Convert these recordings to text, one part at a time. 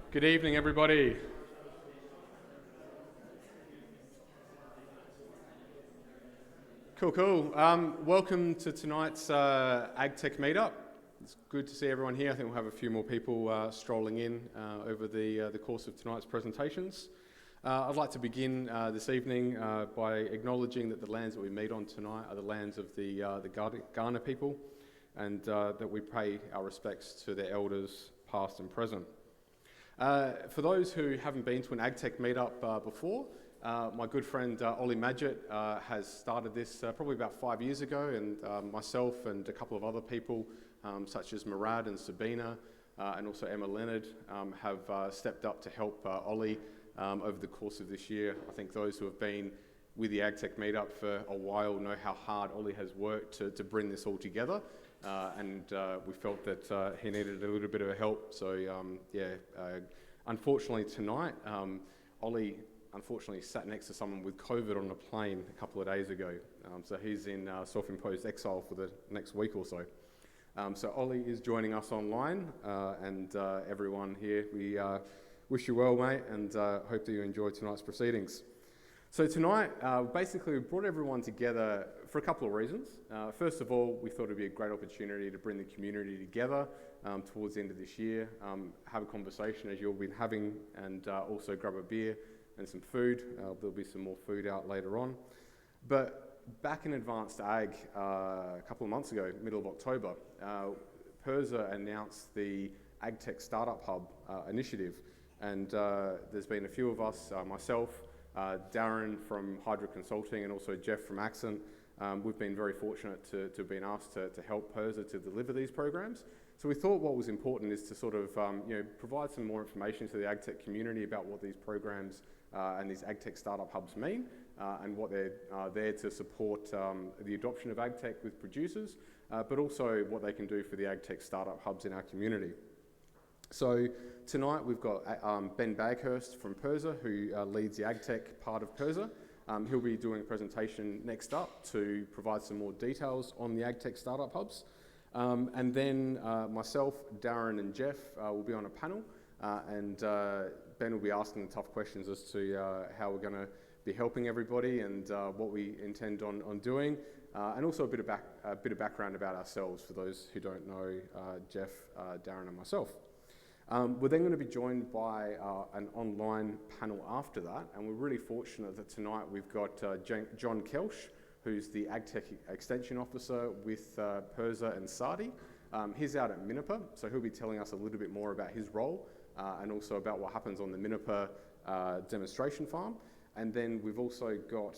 Good evening, everybody. Cool. Welcome to tonight's AgTech meetup. It's good to see everyone here. I think we'll have a few more people strolling in over the course of tonight's presentations. I'd like to begin this evening by acknowledging that the lands that we meet on tonight are the lands of the Kaurna people, and that we pay our respects to their elders, past and present. For those who haven't been to an AgTech meetup before, my good friend Ollie Madgett has started this probably about 5 years ago, and myself and a couple of other people, such as Murad and Sabina, and also Emma Leonard, have stepped up to help Ollie over the course of this year. I think those who have been with the AgTech meetup for a while know how hard Ollie has worked to bring this all together. And we felt that he needed a little bit of help. So unfortunately tonight, Ollie unfortunately sat next to someone with COVID on a plane a couple of days ago. So he's in self-imposed exile for the next week or so. So Ollie is joining us online, and everyone here, we wish you well, mate, and hope that you enjoy tonight's proceedings. So tonight, basically we brought everyone together for a couple of reasons. First of all, we thought it'd be a great opportunity to bring the community together towards the end of this year, have a conversation as you've been having, and also grab a beer and some food. There'll be some more food out later on. But back in Advanced Ag, a couple of months ago, middle of October, PIRSA announced the AgTech Startup Hub initiative, and there's been a few of us, myself, Darren from Hydra Consulting, and also Jeff from Accent. We've been very fortunate to have been asked to help PIRSA to deliver these programs. So we thought what was important is to sort of provide some more information to the AgTech community about what these programs and these AgTech startup hubs mean, and what they're there to support the adoption of AgTech with producers, but also what they can do for the AgTech startup hubs in our community. So tonight we've got Ben Baghurst from PIRSA, who leads the AgTech part of PIRSA. He'll be doing a presentation next up to provide some more details on the AgTech startup hubs. And then myself, Darren and Jeff will be on a panel, and Ben will be asking the tough questions as to how we're going to be helping everybody and what we intend on doing, and also a bit of background about ourselves for those who don't know Jeff, Darren and myself. We're then going to be joined by an online panel after that, and we're really fortunate that tonight we've got John Kelsh, who's the AgTech Extension Officer with PIRSA and SARDI. He's out at Minnepa, so he'll be telling us a little bit more about his role and also about what happens on the Minnepa demonstration farm. And then we've also got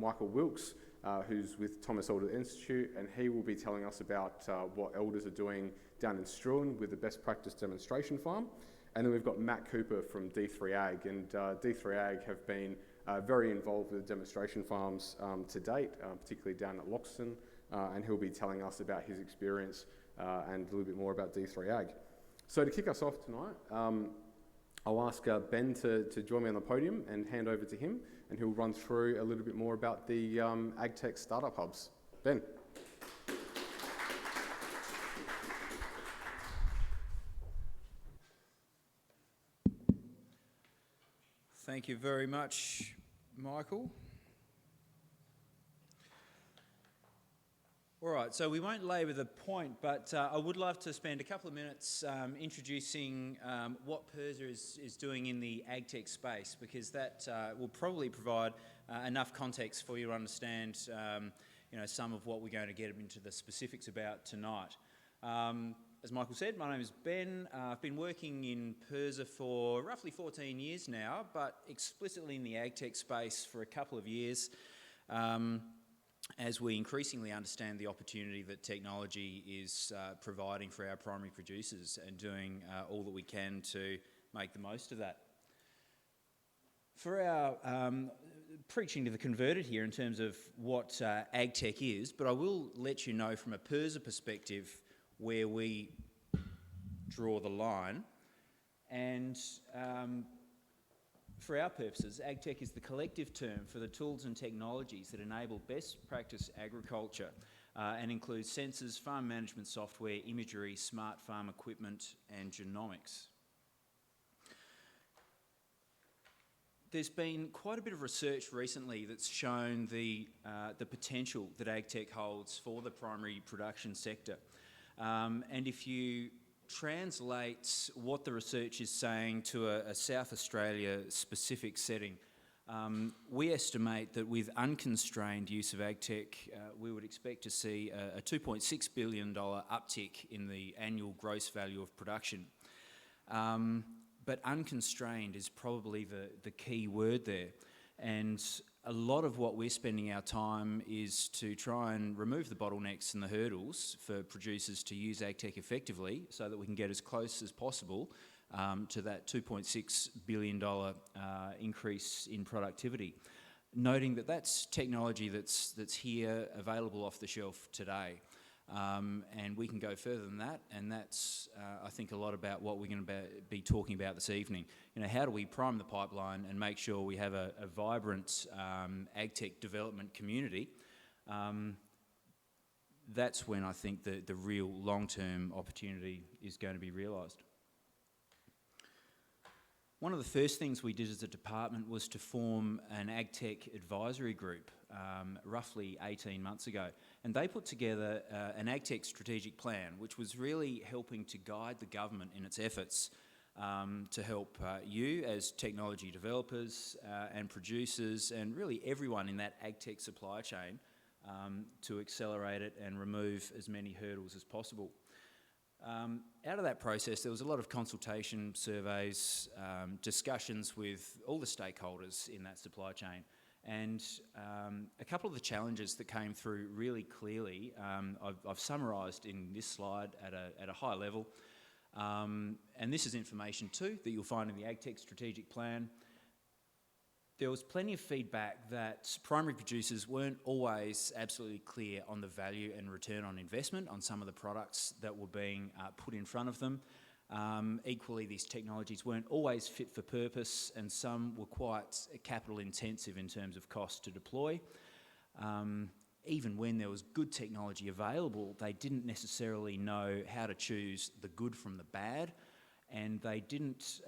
Michael Wilkes, who's with Thomas Elder Institute, and he will be telling us about what elders are doing down in Struan with the best practice demonstration farm. And then we've got Matt Cooper from D3 Ag, and D3 Ag have been very involved with the demonstration farms to date, particularly down at Loxton, and he'll be telling us about his experience and a little bit more about D3 Ag. So to kick us off tonight, I'll ask Ben to join me on the podium and hand over to him, and he'll run through a little bit more about the AgTech startup hubs. Ben. Thank you very much, Michael. All right, so we won't labour the point, but I would love to spend a couple of minutes introducing what PIRSA is doing in the AgTech space, because that will probably provide enough context for you to understand some of what we're going to get into the specifics about tonight. As Michael said, my name is Ben. I've been working in PIRSA for roughly 14 years now, but explicitly in the AgTech space for a couple of years, as we increasingly understand the opportunity that technology is providing for our primary producers, and doing all that we can to make the most of that. For our preaching to the converted here in terms of what AgTech is, but I will let you know from a PIRSA perspective where we draw the line. And for our purposes, AgTech is the collective term for the tools and technologies that enable best practice agriculture and includes sensors, farm management software, imagery, smart farm equipment and genomics. There's been quite a bit of research recently that's shown the potential that AgTech holds for the primary production sector. And if you translate what the research is saying to a South Australia specific setting, we estimate that with unconstrained use of AgTech, we would expect to see a $2.6 billion uptick in the annual gross value of production. But unconstrained is probably the key word there. And a lot of what we're spending our time is to try and remove the bottlenecks and the hurdles for producers to use AgTech effectively so that we can get as close as possible to that $2.6 billion increase in productivity. Noting that that's technology that's here available off the shelf today. And we can go further than that, and that's, I think, a lot about what we're going to be talking about this evening. You know, how do we prime the pipeline and make sure we have a vibrant AgTech development community? That's when I think the real long-term opportunity is going to be realised. One of the first things we did as a department was to form an AgTech advisory group roughly 18 months ago. And they put together an AgTech strategic plan, which was really helping to guide the government in its efforts to help you as technology developers and producers and really everyone in that AgTech supply chain to accelerate it and remove as many hurdles as possible. Out of that process, there was a lot of consultation, surveys, discussions with all the stakeholders in that supply chain. And a couple of the challenges that came through really clearly, I've summarised in this slide at a high level. And this is information too that you'll find in the AgTech strategic plan. There was plenty of feedback that primary producers weren't always absolutely clear on the value and return on investment on some of the products that were being put in front of them. Equally, these technologies weren't always fit for purpose, and some were quite capital intensive in terms of cost to deploy. Even when there was good technology available, they didn't necessarily know how to choose the good from the bad, and they didn't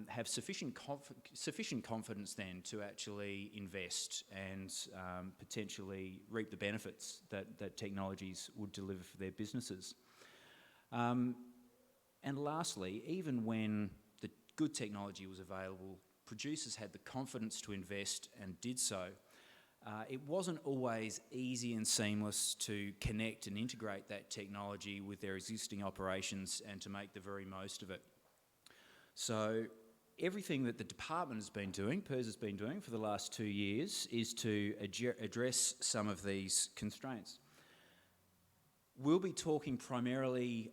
have sufficient confidence then to actually invest and potentially reap the benefits that technologies would deliver for their businesses. And lastly, even when the good technology was available, producers had the confidence to invest and did so. It wasn't always easy and seamless to connect and integrate that technology with their existing operations and to make the very most of it. So everything that the department has been doing, PERS has been doing for the last 2 years, is to address some of these constraints. We'll be talking primarily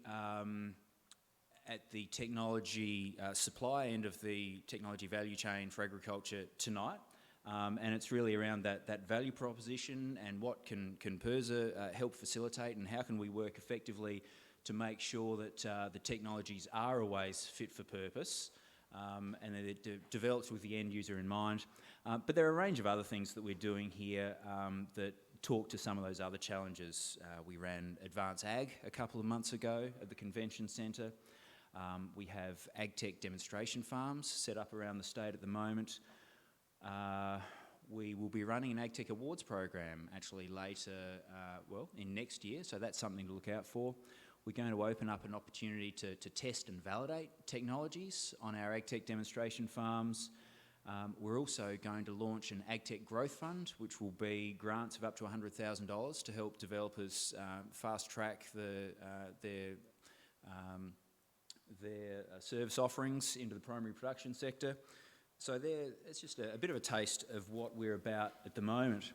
at the technology supply end of the technology value chain for agriculture tonight. And it's really around that value proposition and what can PERSA help facilitate, and how can we work effectively to make sure that the technologies are always fit for purpose and that it develops with the end user in mind. But there are a range of other things that we're doing here that talk to some of those other challenges. We ran Advance Ag a couple of months ago at the convention centre. We have AgTech demonstration farms set up around the state at the moment. We will be running an AgTech Awards program actually later, in next year, so that's something to look out for. We're going to open up an opportunity to test and validate technologies on our AgTech demonstration farms. We're also going to launch an AgTech Growth Fund, which will be grants of up to $100,000 to help developers fast-track their service offerings into the primary production sector. So it's just a bit of a taste of what we're about at the moment.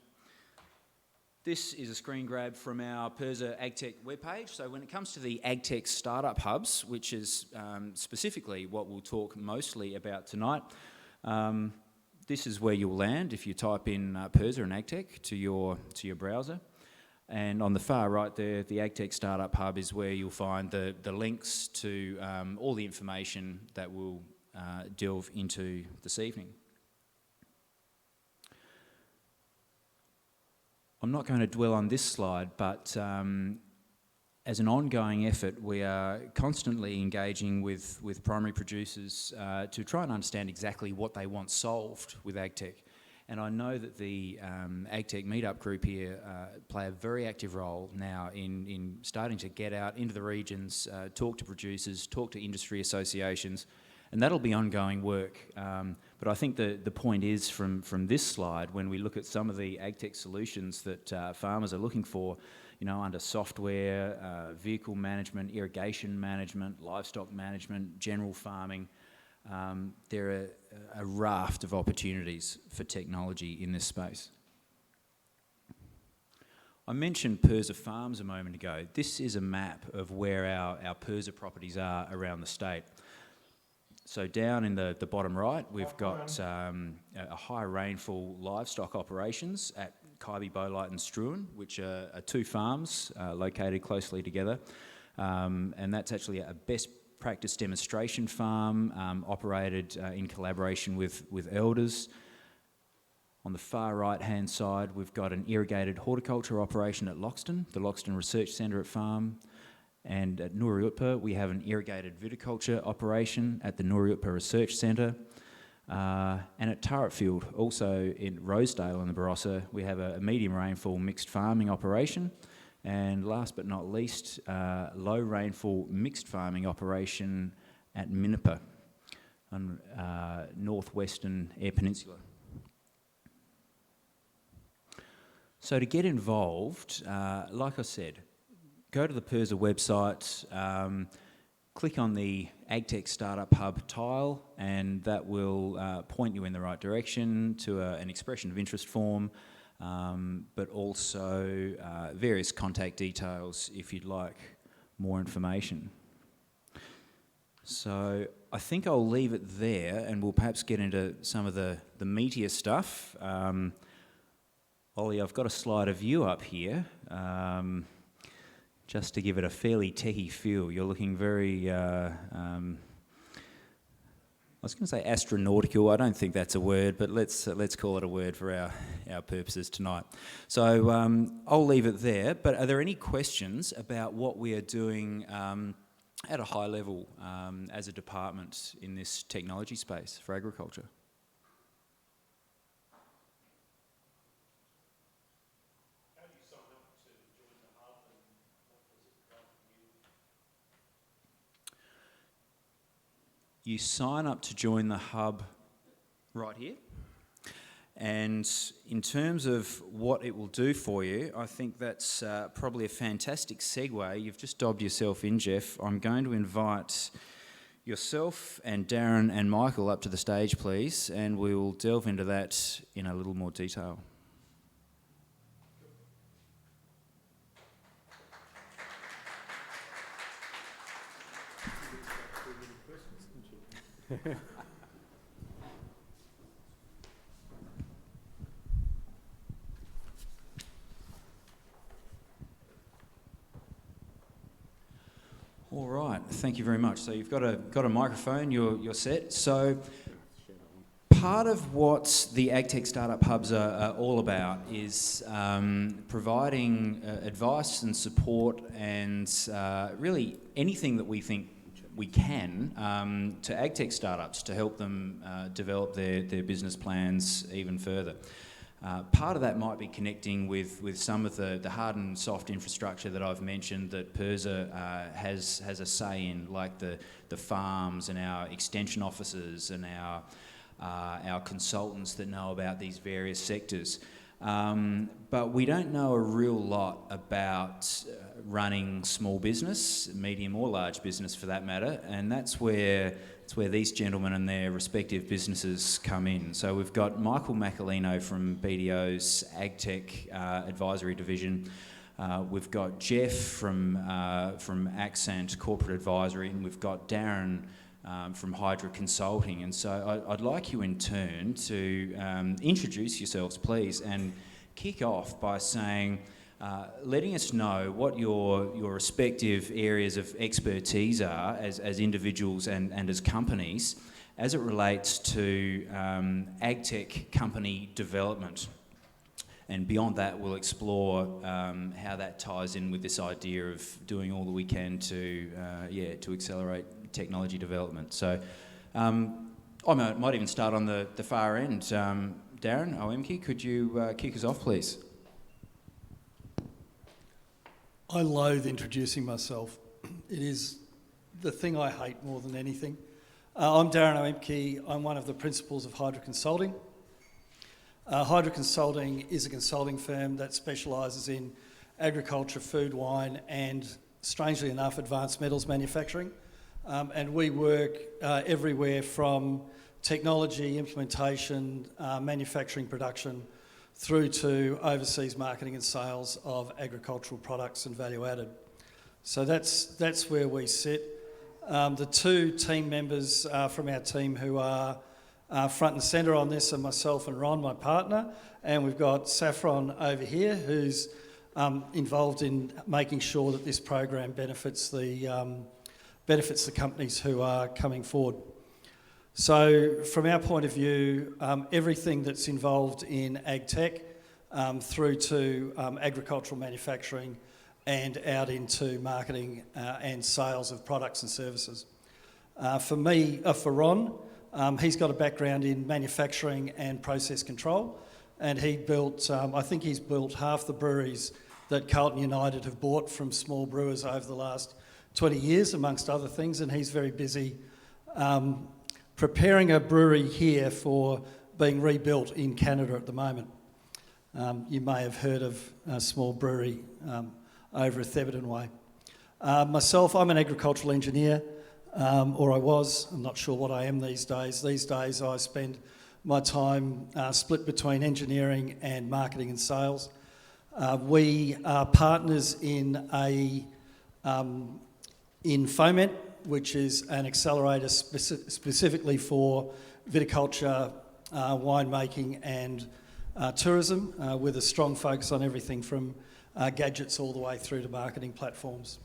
This is a screen grab from our PERSA AgTech webpage. So when it comes to the AgTech startup hubs, which is specifically what we'll talk mostly about tonight, this is where you'll land if you type in PERSA and AgTech to your browser. And on the far right there, the AgTech Startup Hub is where you'll find the links to all the information that we'll delve into this evening. I'm not going to dwell on this slide, but as an ongoing effort, we are constantly engaging with primary producers to try and understand exactly what they want solved with AgTech. And I know that the AgTech meetup group here play a very active role now in starting to get out into the regions, talk to producers, talk to industry associations, and that'll be ongoing work. But I think the point is from this slide, when we look at some of the AgTech solutions that farmers are looking for, you know, under software, vehicle management, irrigation management, livestock management, general farming, there are a raft of opportunities for technology in this space. I mentioned PIRSA Farms a moment ago. This is a map of where our PIRSA properties are around the state. So down in the bottom right, we've got a high rainfall livestock operations at Kybe, Bowlight and Struan, which are two farms located closely together. And that's actually a best practice demonstration farm operated in collaboration with elders. On the far right-hand side, we've got an irrigated horticulture operation at Loxton, the Loxton Research Centre at Farm. And at Nooriutpa, we have an irrigated viticulture operation at the Nooriutpa Research Centre. And at Turretfield, also in Rosedale in the Barossa, we have a medium rainfall mixed farming operation. And last but not least, low rainfall mixed farming operation at Minipa on northwestern Eyre Peninsula. So to get involved, like I said, go to the PIRSA website, click on the AgTech Startup Hub tile, and that will point you in the right direction to an expression of interest form, but also various contact details if you'd like more information. So I think I'll leave it there, and we'll perhaps get into some of the meatier stuff. Ollie, I've got a slide of you up here. Just to give it a fairly techie feel. You're looking very, I was going to say astronautical. I don't think that's a word, but let's call it a word for our purposes tonight. So I'll leave it there, but are there any questions about what we are doing at a high level as a department in this technology space for agriculture? You sign up to join the hub right here. And in terms of what it will do for you, I think that's probably a fantastic segue. You've just dobbed yourself in, Jeff. I'm going to invite yourself and Darren and Michael up to the stage, please, and we'll delve into that in a little more detail. All right, thank you very much. So you've got a microphone, you're set. So part of what the AgTech Startup Hubs are all about is providing advice and support and really anything that we think we can to AgTech startups to help them develop their business plans even further. Part of that might be connecting with some of the hard and soft infrastructure that I've mentioned that PIRSA has a say in, like the farms and our extension officers and our consultants that know about these various sectors. But we don't know a real lot about running small business, medium or large business for that matter, and that's where these gentlemen and their respective businesses come in. So we've got Michael Macalino from BDO's AgTech Advisory Division. We've got Jeff from Accent Corporate Advisory, and we've got Darren from Hydra Consulting. And so I'd like you in turn to introduce yourselves, please, and kick off by saying, letting us know what your respective areas of expertise are as individuals and as companies as it relates to AgTech company development. and beyond that, we'll explore how that ties in with this idea of doing all that we can to accelerate technology development. So I might even start on the far end. Darren, OMK, could you kick us off, please? I loathe introducing myself. It is the thing I hate more than anything. I'm Darren OMK. I'm one of the principals of Hydra Consulting. Hydra Consulting is a consulting firm that specialises in agriculture, food, wine and, strangely enough, advanced metals manufacturing. And we work everywhere from technology, implementation, manufacturing, production, through to overseas marketing and sales of agricultural products and value added. So that's where we sit. The two team members from our team who are front and centre on this are myself and Ron, my partner, and we've got Saffron over here who's involved in making sure that this program benefits the companies who are coming forward. So from our point of view, everything that's involved in AgTech through to agricultural manufacturing and out into marketing and sales of products and services. For Ron, he's got a background in manufacturing and process control, and he built, I think he's built half the breweries that Carlton United have bought from small brewers over the last 20 years, amongst other things, and he's very busy preparing a brewery here for being rebuilt in Canada at the moment. You may have heard of a small brewery over at Theberton Way. Myself, I'm an agricultural engineer, or I was. I'm not sure what I am these days. These days I spend my time split between engineering and marketing and sales. We are partners in Foment, which is an accelerator specifically for viticulture, winemaking and tourism, with a strong focus on everything from gadgets all the way through to marketing platforms.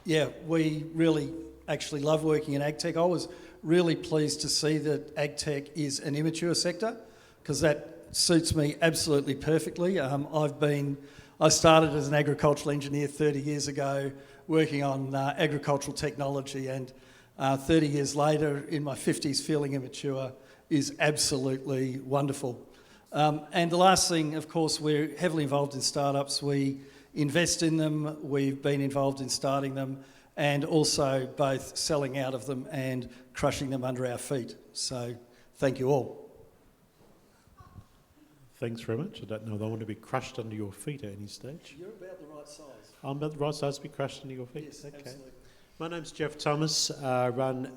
We really actually love working in AgTech. I was really pleased to see that AgTech is an immature sector, because that suits me absolutely perfectly. I started as an agricultural engineer 30 years ago, working on agricultural technology, and 30 years later, in my 50s, feeling immature is absolutely wonderful. And the last thing, of course, we're heavily involved in startups. We invest in them, we've been involved in starting them, and also both selling out of them and crushing them under our feet. So thank you all. Thanks very much. I don't know if I want to be crushed under your feet at any stage. You're about the right size. I'm about the right size to be crushed under your feet? Yes, okay. Absolutely. My name's Jeff Thomas, run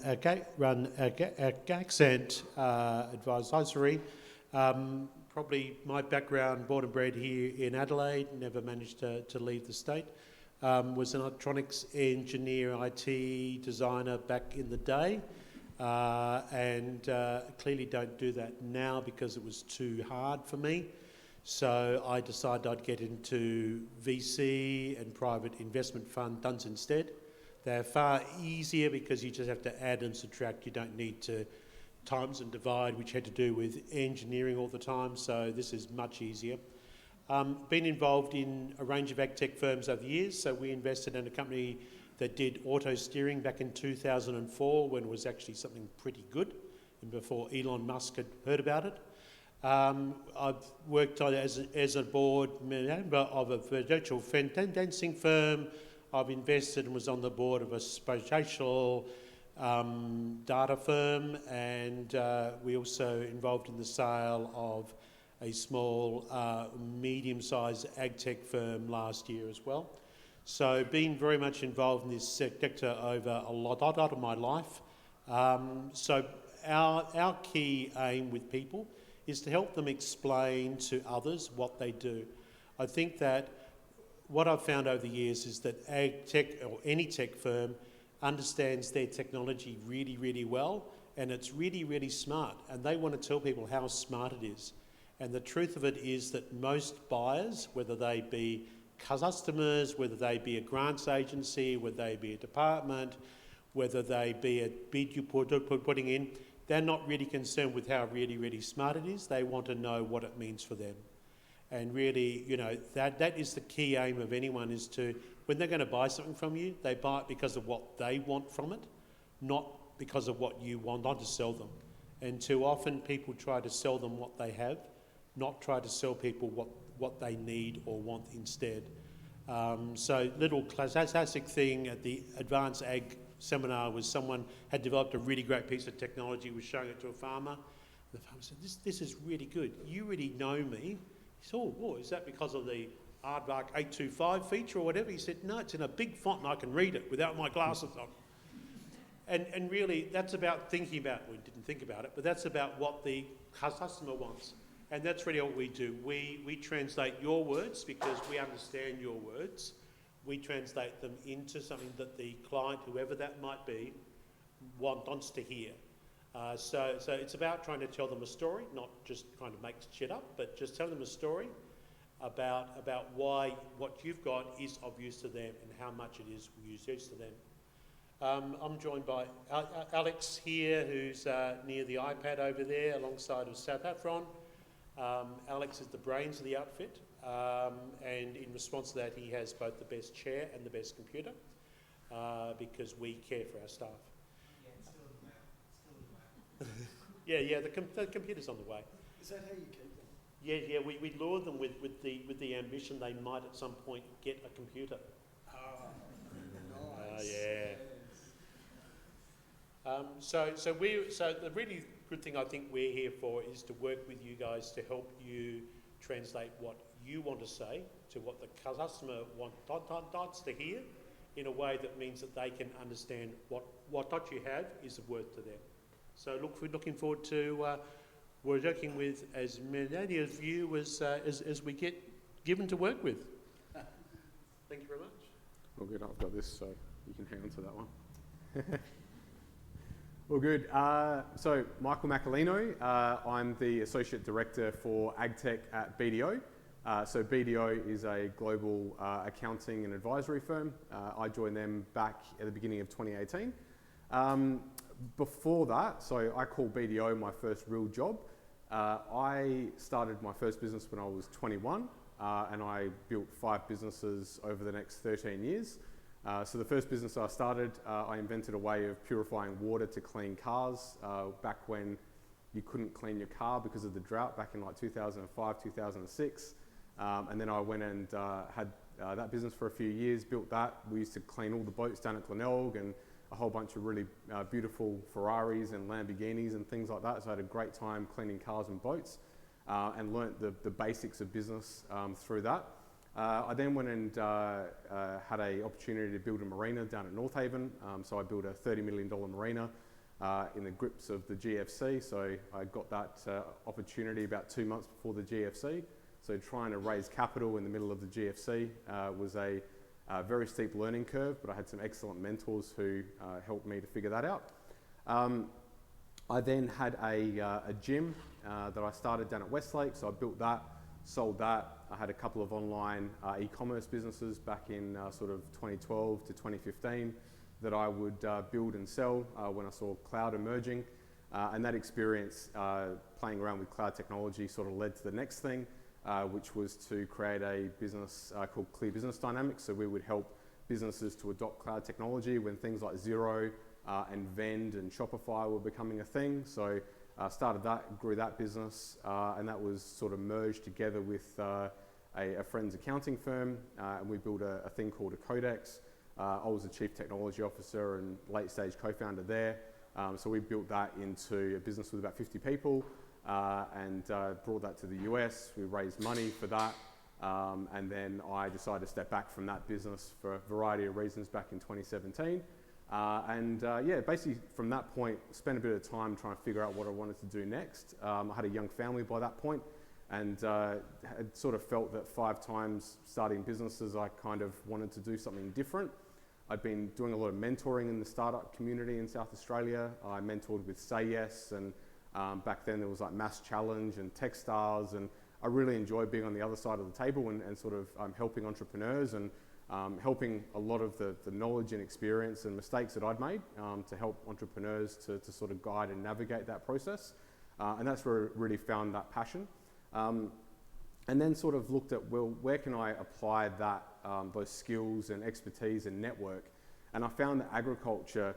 Accent Advisory. Probably my background, born and bred here in Adelaide, never managed to leave the state. Was an electronics engineer, IT designer back in the day, and clearly don't do that now because it was too hard for me. So I decided I'd get into VC and private investment funds instead. They're far easier because you just have to add and subtract. You don't need to times and divide, which had to do with engineering all the time. So this is much easier. Been involved in a range of AgTech firms over the years. So we invested in a company that did auto steering back in 2004, when it was actually something pretty good, and before Elon Musk had heard about it. I've worked as a board member of a virtual financing firm. I've invested and was on the board of a spatial data firm, and we also involved in the sale of a small, medium-sized AgTech firm last year as well. So been very much involved in this sector over a lot of my life. So our key aim with people is to help them explain to others what they do. I think that what I've found over the years is that AgTech, or any tech firm, understands their technology really, really well, and it's really, really smart, and they want to tell people how smart it is. And the truth of it is that most buyers, whether they be customers, whether they be a grants agency, whether they be a department, whether they be a bid you're putting in, they're not really concerned with how really, really smart it is. They want to know what it means for them. And really, you know, that is the key aim of anyone, is to, when they're going to buy something from you, they buy it because of what they want from it, not because of what you want, not to sell them. And too often people try to sell them what they have, not try to sell people what they need or want instead. So little classic thing at the Advanced Ag seminar was someone had developed a really great piece of technology, was showing it to a farmer. The farmer said, this is really good. You really know me. He said, oh, is that because of the Aardvark 825 feature or whatever? He said, no, it's in a big font and I can read it without my glasses on. And really, that's about thinking about, we didn't think about it, but that's about what the customer wants. And that's really what we do. We translate your words because we understand your words. We translate them into something that the client, whoever that might be, wants to hear. So it's about trying to tell them a story, not just trying to make shit up, but just tell them a story about why what you've got is of use to them and how much it is use to them. I'm joined by Alex here, who's near the iPad over there, alongside of South Afron. Alex is the brains of the outfit, and in response to that, he has both the best chair and the best computer, because we care for our staff. Yeah, the computer's on the way. Is that how you keep them? Yeah, we lure them with the ambition they might at some point get a computer. Nice. Yeah. So the really good thing I think we're here for is to work with you guys to help you translate what you want to say to what the customer wants to hear in a way that means that they can understand what you have is of worth to them. So we're looking forward to working with as many of you as we get given to work with. Thank you very much. All good, I've got this, so you can hang on to that one. All good. So Michael Macalino, I'm the Associate Director for AgTech at BDO. So BDO is a global accounting and advisory firm. I joined them back at the beginning of 2018. Before that, so I call BDO my first real job. I started my first business when I was 21, and I built 5 businesses over the next 13 years. So the first business I started, I invented a way of purifying water to clean cars back when you couldn't clean your car because of the drought back in like 2005, 2006. And then I went and had that business for a few years, built that. We used to clean all the boats down at Glenelg and a whole bunch of really beautiful Ferraris and Lamborghinis and things like that. So I had a great time cleaning cars and boats and learnt the basics of business through that. I then went and had an opportunity to build a marina down at North Haven. So I built a $30 million marina in the grips of the GFC. So I got that opportunity about 2 months before the GFC. So trying to raise capital in the middle of the GFC was a very steep learning curve, but I had some excellent mentors who helped me to figure that out. I then had a gym that I started down at Westlake. So I built that, sold that. I had a couple of online e-commerce businesses back in sort of 2012 to 2015 that I would build and sell when I saw cloud emerging. And that experience playing around with cloud technology sort of led to the next thing, which was to create a business called Clear Business Dynamics. So we would help businesses to adopt cloud technology when things like Xero and Vend and Shopify were becoming a thing. So started that, grew that business, and that was sort of merged together with a friend's accounting firm, and we built a thing called a Codex. I was the chief technology officer and late stage co-founder there. So we built that into a business with about 50 people and brought that to the US. We raised money for that. And then I decided to step back from that business for a variety of reasons back in 2017. Yeah, basically from that point, spent a bit of time trying to figure out what I wanted to do next. I had a young family by that point and had sort of felt that 5 times starting businesses, I kind of wanted to do something different. I'd been doing a lot of mentoring in the startup community in South Australia. I mentored with Say Yes, and back then there was like Mass Challenge and Techstars, and I really enjoyed being on the other side of the table and sort of helping entrepreneurs and helping a lot of the knowledge and experience and mistakes that I'd made to help entrepreneurs to sort of guide and navigate that process. And that's where I really found that passion. and then sort of looked at, well, where can I apply that, those skills and expertise and network? And I found that agriculture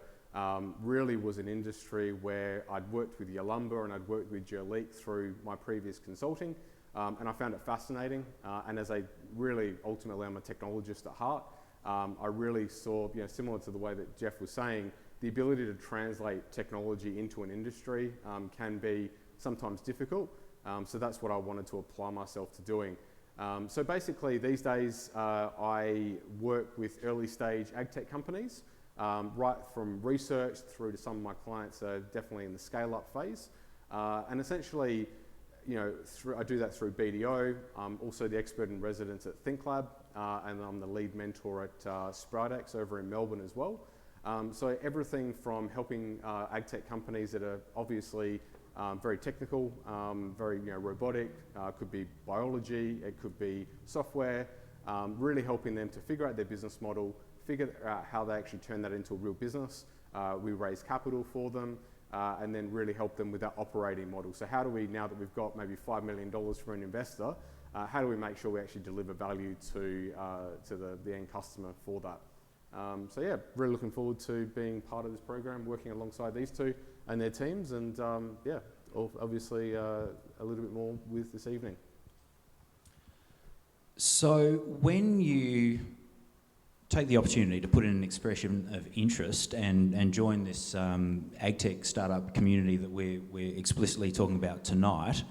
really was an industry where I'd worked with Yalumba and I'd worked with Jerleek through my previous consulting, and I found it fascinating. And as ultimately I'm a technologist at heart, I really saw, similar to the way that Jeff was saying, the ability to translate technology into an industry can be sometimes difficult. So that's what I wanted to apply myself to doing. So basically these days I work with early stage AgTech companies, right from research through to some of my clients are definitely in the scale up phase. And essentially, I do that through BDO. I'm also the expert in residence at ThinkLab, and I'm the lead mentor at Spridex over in Melbourne as well. So everything from helping AgTech companies that are obviously very technical, very robotic, could be biology, it could be software, really helping them to figure out their business model, figure out how they actually turn that into a real business. We raise capital for them, and then really help them with that operating model. So how do we, now that we've got maybe $5 million from an investor, how do we make sure we actually deliver value to the end customer for that? So yeah, really looking forward to being part of this program, working alongside these two and their teams, and yeah, obviously a little bit more with this evening. So when you take the opportunity to put in an expression of interest and join this AgTech startup community that we're explicitly talking about tonight,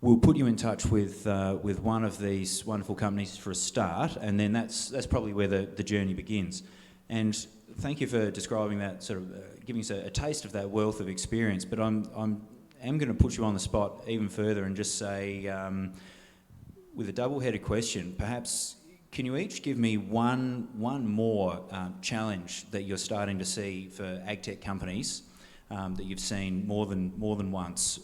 we'll put you in touch with one of these wonderful companies for a start, and then that's probably where the journey begins. And thank you for describing that, sort of giving us a taste of that wealth of experience. But I'm going to put you on the spot even further and just say, with a double-headed question, perhaps can you each give me one more challenge that you're starting to see for AgTech companies that you've seen more than once,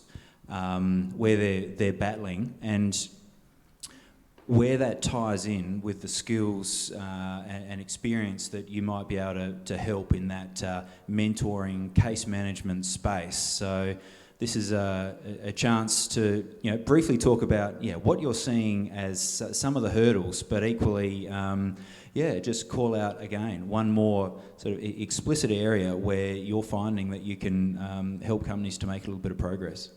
where they're battling, and where that ties in with the skills and experience that you might be able to help in that mentoring, case management space. So this is a chance to briefly talk about what you're seeing as some of the hurdles, but equally just call out again one more sort of explicit area where you're finding that you can help companies to make a little bit of progress.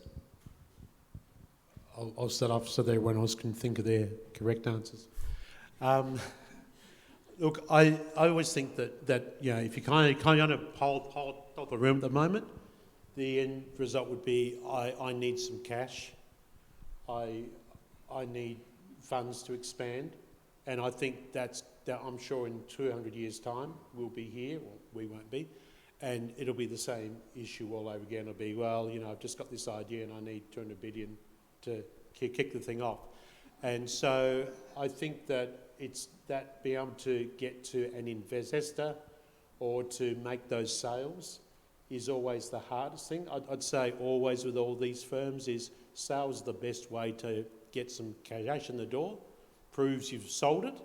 I'll start off so that everyone else can think of their correct answers. Look, I always think that if you kind of poll the room at the moment, the end result would be I need some cash, I need funds to expand, and I think that I'm sure in 200 years' time we'll be here, or we won't be, and it'll be the same issue all over again. It'll be, well, I've just got this idea and I need 200 billion to kick the thing off. And so I think that it's that being able to get to an investor or to make those sales is always the hardest thing. I'd say always with all these firms is sales is the best way to get some cash in the door, proves you've sold it,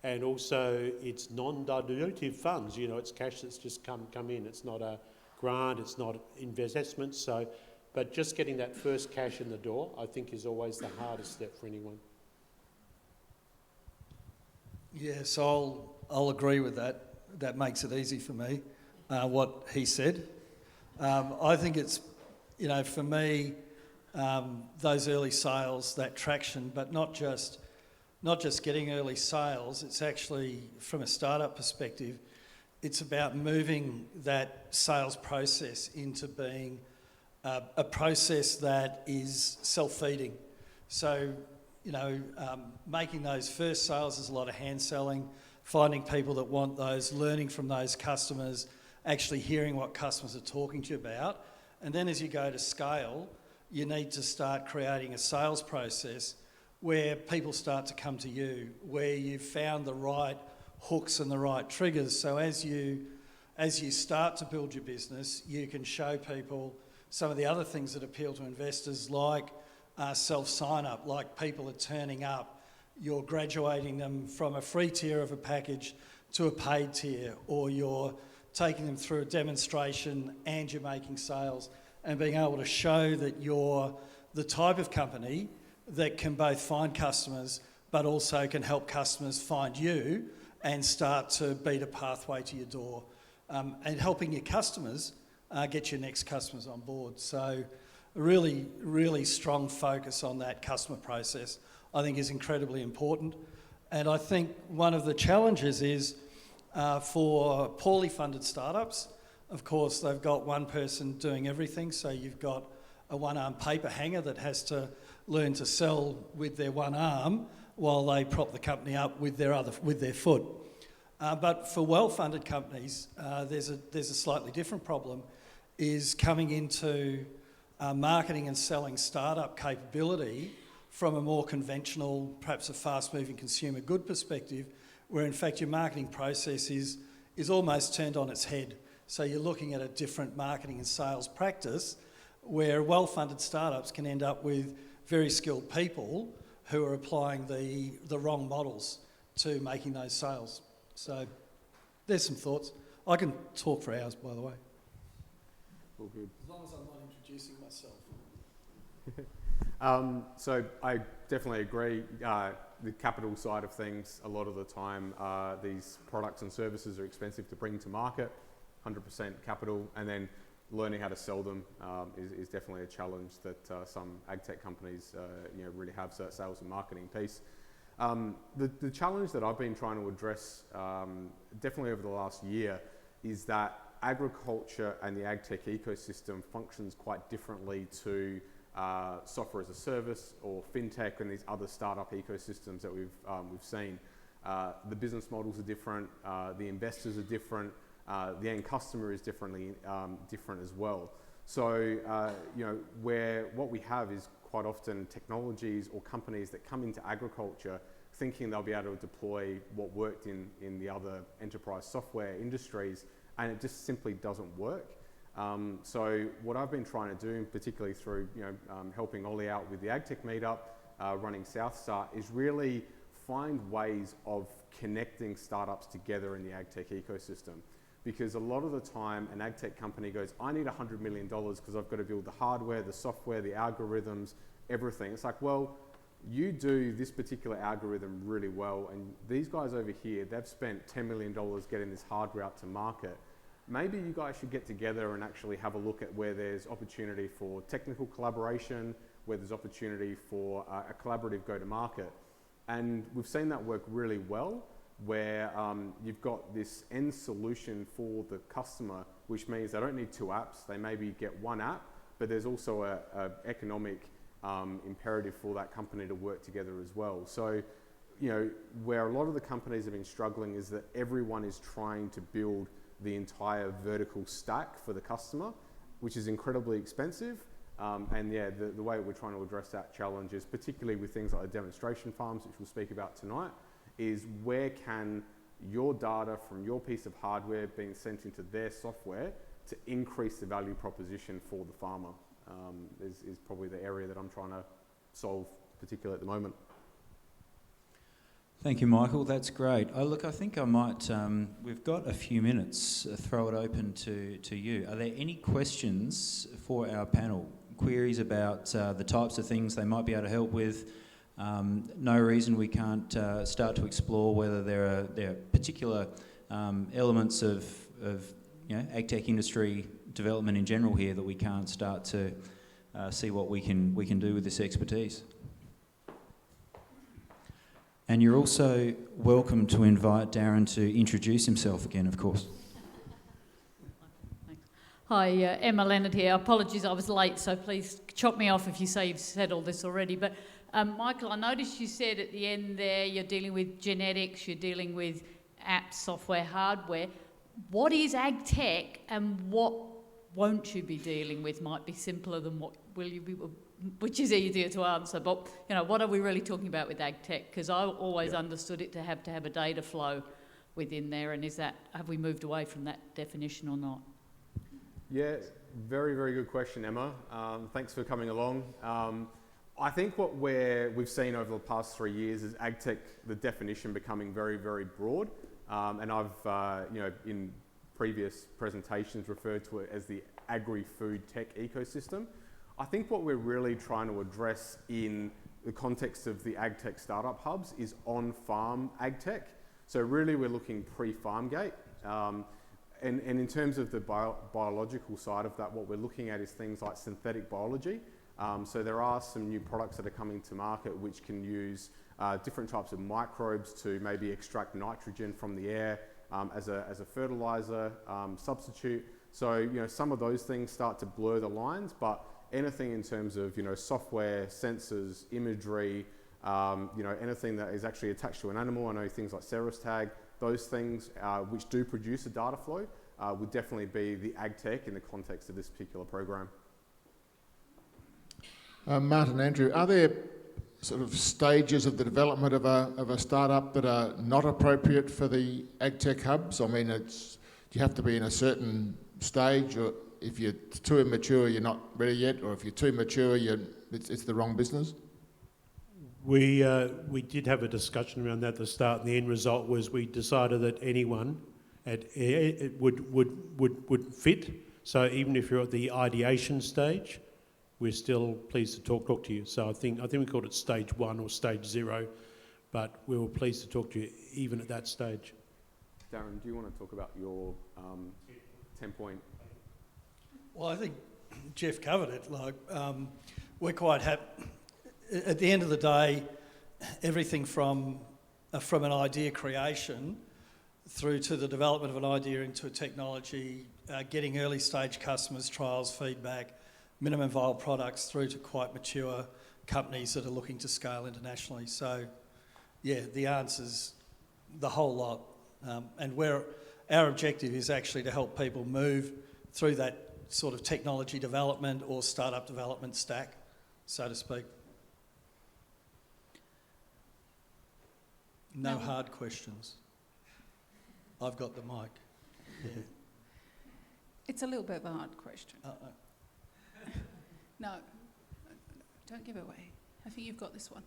and also it's non-dilutive funds. It's cash that's just come in. It's not a grant, it's not investment. So, but just getting that first cash in the door, I think, is always the hardest step for anyone. Yes, I'll agree with that. That makes it easy for me, what he said. I think it's, for me, those early sales, that traction, but not just getting early sales. It's actually, from a startup perspective, it's about moving that sales process into being a process that is self-feeding. So, making those first sales is a lot of hand selling, finding people that want those, learning from those customers, actually hearing what customers are talking to you about. And then as you go to scale, you need to start creating a sales process where people start to come to you, where you've found the right hooks and the right triggers. So as you start to build your business, you can show people some of the other things that appeal to investors, like self-sign-up, like people are turning up, you're graduating them from a free tier of a package to a paid tier, or you're taking them through a demonstration and you're making sales, and being able to show that you're the type of company that can both find customers but also can help customers find you and start to beat a pathway to your door, and helping your customers get your next customers on board. So a really, really strong focus on that customer process, I think, is incredibly important. And I think one of the challenges is for poorly funded startups, of course, they've got one person doing everything. So you've got a one-arm paper hanger that has to learn to sell with their one arm while they prop the company up with their foot. But for well-funded companies, there's a slightly different problem, is coming into marketing and selling startup capability from a more conventional, perhaps a fast-moving consumer good perspective, where in fact your marketing process is almost turned on its head. So you're looking at a different marketing and sales practice where well-funded startups can end up with very skilled people who are applying the wrong models to making those sales. So there's some thoughts. I can talk for hours, by the way. All good. As long as I'm not introducing myself. So I definitely agree. The capital side of things, a lot of the time, these products and services are expensive to bring to market, 100% capital, and then learning how to sell them is definitely a challenge that some AgTech companies really have, so that sales and marketing piece. The challenge that I've been trying to address definitely over the last year is that agriculture and the AgTech ecosystem functions quite differently to software as a service or fintech and these other startup ecosystems that we've seen. The business models are different, the investors are different, the end customer is different as well. So where what we have is quite often technologies or companies that come into agriculture thinking they'll be able to deploy what worked in the other enterprise software industries, and it just simply doesn't work. So what I've been trying to do, particularly through helping Ollie out with the AgTech meetup, running South Start, is really find ways of connecting startups together in the AgTech ecosystem. Because a lot of the time an AgTech company goes, I need $100 million because I've got to build the hardware, the software, the algorithms, everything. It's like, well, you do this particular algorithm really well, and these guys over here, they've spent $10 million getting this hardware out to market. Maybe you guys should get together and actually have a look at where there's opportunity for technical collaboration, where there's opportunity for a collaborative go-to-market. And we've seen that work really well, where you've got this end solution for the customer, which means they don't need two apps. They maybe get one app, but there's also an economic imperative for that company to work together as well. So, where a lot of the companies have been struggling is that everyone is trying to build the entire vertical stack for the customer, which is incredibly expensive. The way we're trying to address that challenge is, particularly with things like the demonstration farms, which we'll speak about tonight, is where can your data from your piece of hardware being sent into their software to increase the value proposition for the farmer is probably the area that I'm trying to solve, particularly at the moment. Thank you, Michael. That's great. I think I might, we've got a few minutes, throw it open to you. Are there any questions for our panel? Queries about the types of things they might be able to help with? No reason we can't start to explore whether there are particular elements of AgTech industry development in general here that we can't start to see what we can do with this expertise. And you're also welcome to invite Darren to introduce himself again, of course. Thanks. Hi, Emma Leonard here. Apologies, I was late, so please chop me off if you say you've said all this already. But Michael, I noticed you said at the end there you're dealing with genetics, you're dealing with apps, software, hardware. What is AgTech and what won't you be dealing with? Might be simpler than what will you be, which is easier to answer. But what are we really talking about with AgTech? Because I always understood it to have a data flow within there, and have we moved away from that definition or not? Yeah, very, very good question, Emma. Thanks for coming along. I think what we've seen over the past 3 years is AgTech, the definition becoming very, very broad. And I've, in previous presentations referred to it as the agri-food tech ecosystem. I think what we're really trying to address in the context of the AgTech startup hubs is on-farm AgTech. So really we're looking pre-farm gate. And in terms of the biological side of that, what we're looking at is things like synthetic biology. So there are some new products that are coming to market which can use different types of microbes to maybe extract nitrogen from the air as a fertilizer substitute. So, some of those things start to blur the lines, but anything in terms of, software, sensors, imagery, anything that is actually attached to an animal, I know things like Serostag, those things which do produce a data flow would definitely be the AgTech in the context of this particular program. Martin, Andrew, are there sort of stages of the development of a startup that are not appropriate for the AgTech hubs? I mean, do you have to be in a certain stage, or if you're too immature, you're not ready yet, or if you're too mature, it's the wrong business? We did have a discussion around that at the start, and the end result was we decided that anyone would fit. So even if you're at the ideation stage, we're still pleased to talk to you. So I think we called it stage 1 or stage 0, but we were pleased to talk to you even at that stage. Darren, do you want to talk about your 10-point? Well, I think Jeff covered it. We're quite happy. At the end of the day, everything from an idea creation through to the development of an idea into a technology, getting early stage customers, trials, feedback, minimum viable products, through to quite mature companies that are looking to scale internationally. So, yeah, the answer's the whole lot. And our objective is actually to help people move through that sort of technology development or startup development stack, so to speak. No hard questions. I've got the mic. Yeah. It's a little bit of a hard question. No, don't give it away. I think you've got this one.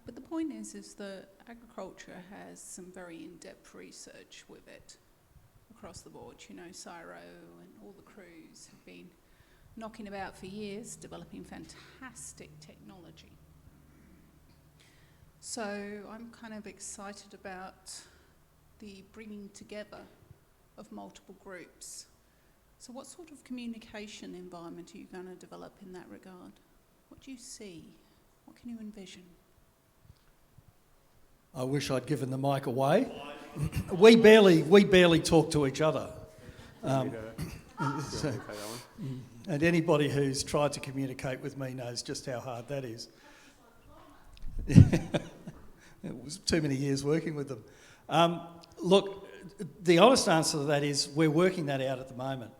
But the point is that agriculture has some very in-depth research with it across the board. Cyro and all the crews have been knocking about for years, developing fantastic technology. So I'm kind of excited about the bringing together of multiple groups. So what sort of communication environment are you going to develop in that regard? What do you see? What can you envision? I wish I'd given the mic away. we barely talk to each other. And anybody who's tried to communicate with me knows just how hard that is. It was too many years working with them. Look, the honest answer to that is we're working that out at the moment.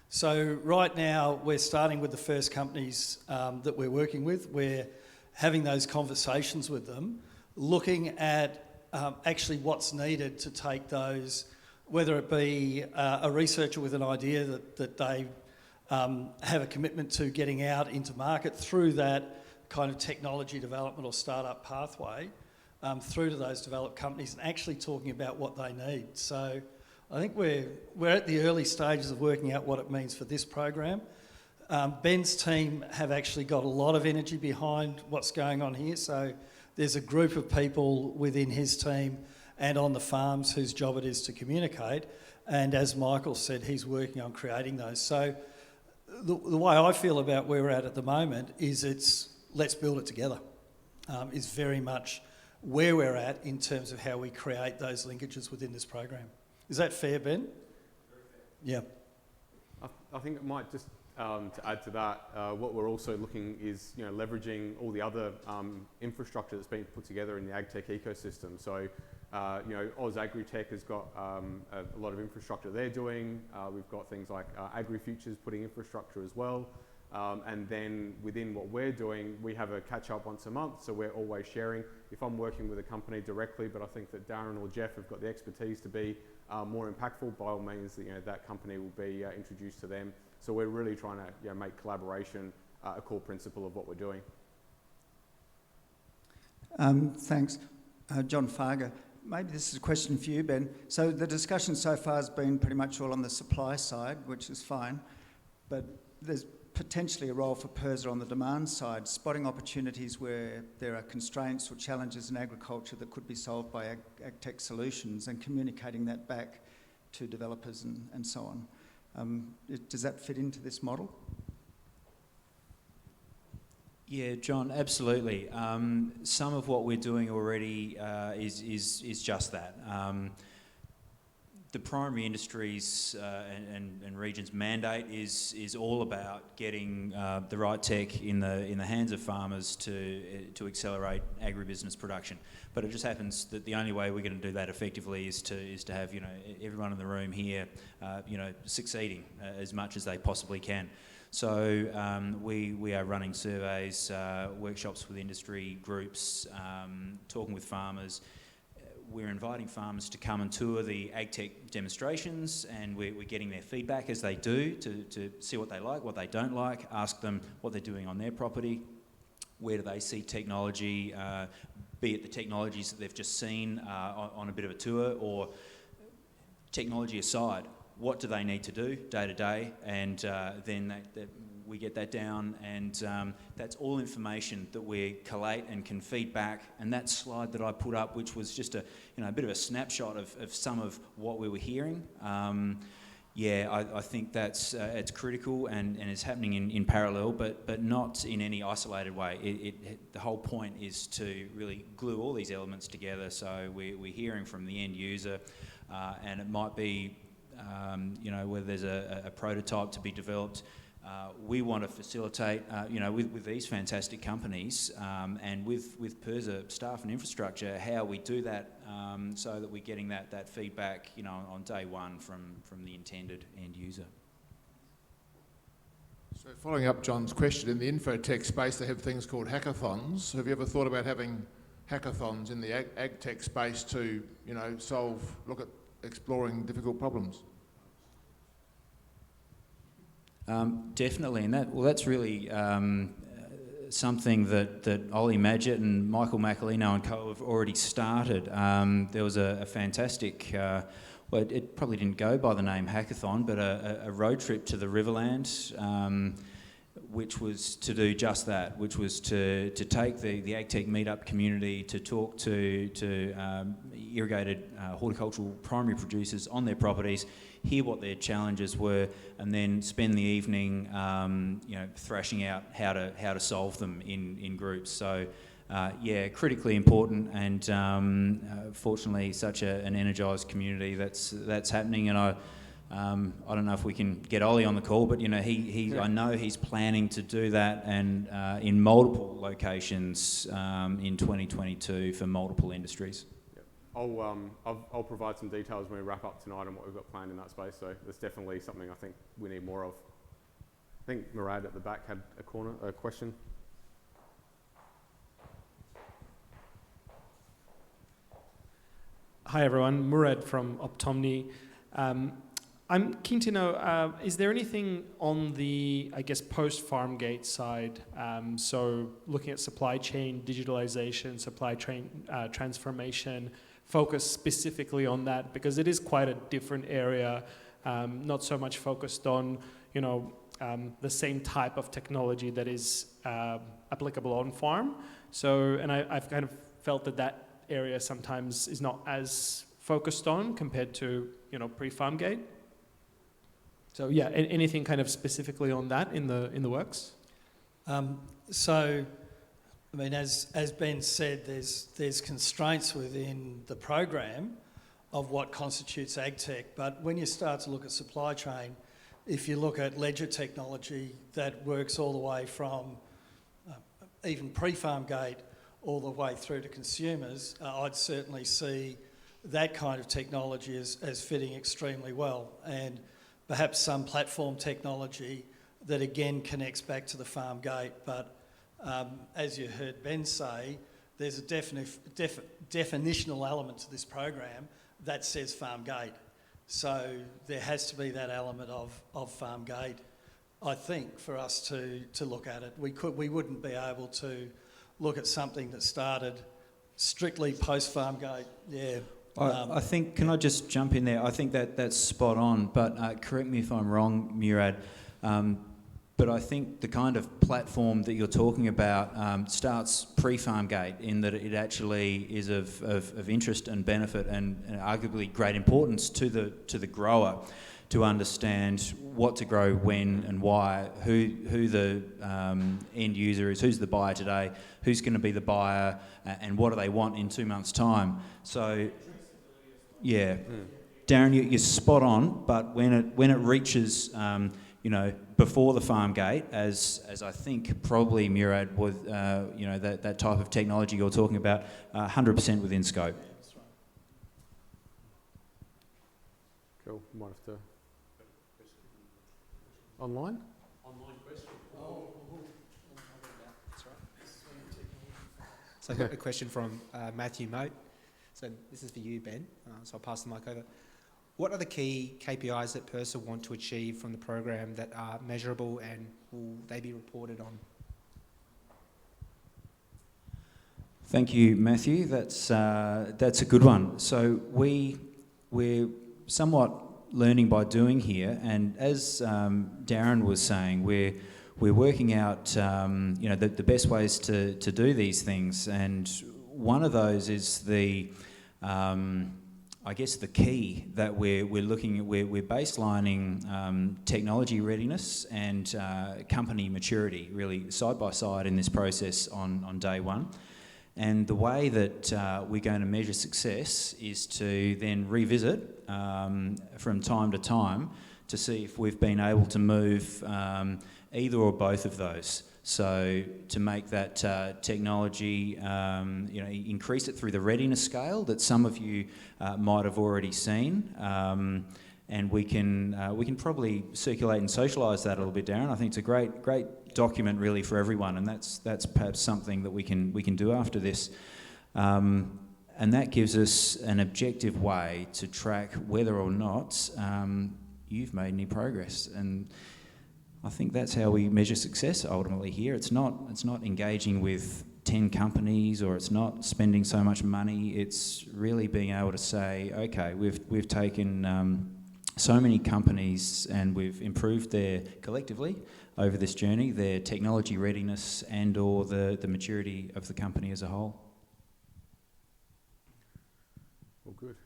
So right now we're starting with the first companies that we're working with. We're having those conversations with them, looking at actually what's needed to take those, whether it be a researcher with an idea that they have a commitment to getting out into market through that kind of technology development or startup pathway, through to those developed companies and actually talking about what they need. So I think we're at the early stages of working out what it means for this program. Ben's team have actually got a lot of energy behind what's going on here. So there's a group of people within his team and on the farms whose job it is to communicate. And as Michael said, he's working on creating those. So the way I feel about where we're at the moment is let's build it together, is very much where we're at in terms of how we create those linkages within this program. Is that fair, Ben? Very fair. Yeah. I think it might just, to add to that, what we're also looking is, leveraging all the other infrastructure that's been put together in the AgTech ecosystem. So, Oz AgriTech has got a lot of infrastructure they're doing. We've got things like AgriFutures putting infrastructure as well. And then within what we're doing, we have a catch-up once a month, so we're always sharing. If I'm working with a company directly, but I think that Darren or Jeff have got the expertise to be more impactful, by all means, that company will be introduced to them. So we're really trying to make collaboration a core principle of what we're doing. Thanks. John Farger. Maybe this is a question for you, Ben. So the discussion so far has been pretty much all on the supply side, which is fine, but there's potentially a role for PIRSA on the demand side, spotting opportunities where there are constraints or challenges in agriculture that could be solved by AgTech solutions and communicating that back to developers and so on. Does that fit into this model? Yeah, John, absolutely. Some of what we're doing already is just that. The primary industries and regions mandate is all about getting the right tech in the hands of farmers to accelerate agribusiness production. But it just happens that the only way we're going to do that effectively is to have everyone in the room here succeeding as much as they possibly can. So we are running surveys, workshops with industry groups, talking with farmers. We're inviting farmers to come and tour the AgTech demonstrations, and we're getting their feedback as they do to see what they like, what they don't like, ask them what they're doing on their property, where do they see technology, be it the technologies that they've just seen on a bit of a tour, or technology aside, what do they need to do day to day, and then we get that down, and that's all information that we collate and can feed back. And that slide that I put up, which was just a bit of a snapshot of some of what we were hearing, I think that's it's critical and it's happening in parallel, but not in any isolated way. The whole point is to really glue all these elements together. So we're hearing from the end user, and it might be where there's a prototype to be developed. We want to facilitate, with these fantastic companies and with PIRSA staff and infrastructure, how we do that so that we're getting that feedback, on day one from the intended end user. So following up John's question, in the infotech space they have things called hackathons. Have you ever thought about having hackathons in the AgTech space to, look at exploring difficult problems? Definitely, and that's really something that Ollie Madgett and Michael Macalino and co have already started. There was a fantastic, it probably didn't go by the name hackathon, but a road trip to the Riverland, which was to do just that, which was to take the AgTech meetup community to talk to irrigated horticultural primary producers on their properties, hear what their challenges were, and then spend the evening, thrashing out how to solve them in groups. So, critically important, and fortunately, such an energised community that's happening. And I don't know if we can get Ollie on the call, but I know he's planning to do that, and in multiple locations in 2022 for multiple industries. I'll provide some details when we wrap up tonight on what we've got planned in that space. So there's definitely something I think we need more of. I think Murad at the back had a question. Hi everyone, Murad from Optomni. I'm keen to know, is there anything on the, post-farm gate side, so looking at supply chain digitalization, supply chain transformation, focus specifically on that, because it is quite a different area, not so much focused on, the same type of technology that is applicable on farm. So, and I've kind of felt that area sometimes is not as focused on compared to, pre-farm gate. So yeah, anything kind of specifically on that in the works? As Ben said, there's constraints within the program of what constitutes AgTech, but when you start to look at supply chain, if you look at ledger technology that works all the way from even pre-farm gate all the way through to consumers, I'd certainly see that kind of technology as fitting extremely well, and perhaps some platform technology that again connects back to the farm gate. But as you heard Ben say, there's a definitional element to this program that says farm gate. So there has to be that element of farm gate, I think, for us to look at it. We wouldn't be able to look at something that started strictly post-farm gate. Yeah. I think, can I just jump in there? I think that's spot on, but correct me if I'm wrong, Murad. but I think the kind of platform that you're talking about starts pre-farm gate, in that it actually is of interest and benefit and arguably great importance to the grower to understand what to grow, when and why, who the end user is, who's the buyer today, who's going to be the buyer, and what do they want in 2 months' time. So, yeah, Darren, you're spot on. But when it reaches, before the farm gate, as I think probably Murad was, that type of technology you're talking about, 100% within scope. Cool. Might have to. Online? Online question. That's right. So I've got a question from Matthew Moat. So this is for you, Ben. So I'll pass the mic over. What are the key KPIs that PIRSA want to achieve from the program that are measurable, and will they be reported on? Thank you, Matthew. That's a good one. So we're somewhat learning by doing here, and as Darren was saying, we're working out the best ways to do these things, and one of those is the key that we're looking at. We're baselining technology readiness and company maturity really side by side in this process on day one. And the way that we're going to measure success is to then revisit from time to time to see if we've been able to move either or both of those. So to make that technology, increase it through the readiness scale that some of you might have already seen, and we can probably circulate and socialise that a little bit, Darren. I think it's a great document really for everyone, and that's perhaps something that we can do after this. And that gives us an objective way to track whether or not you've made any progress. And I think that's how we measure success ultimately here. It's not engaging with 10 companies, or it's not spending so much money. It's really being able to say, okay, we've taken so many companies and we've improved their, collectively, over this journey, their technology readiness and or the maturity of the company as a whole. Well, good.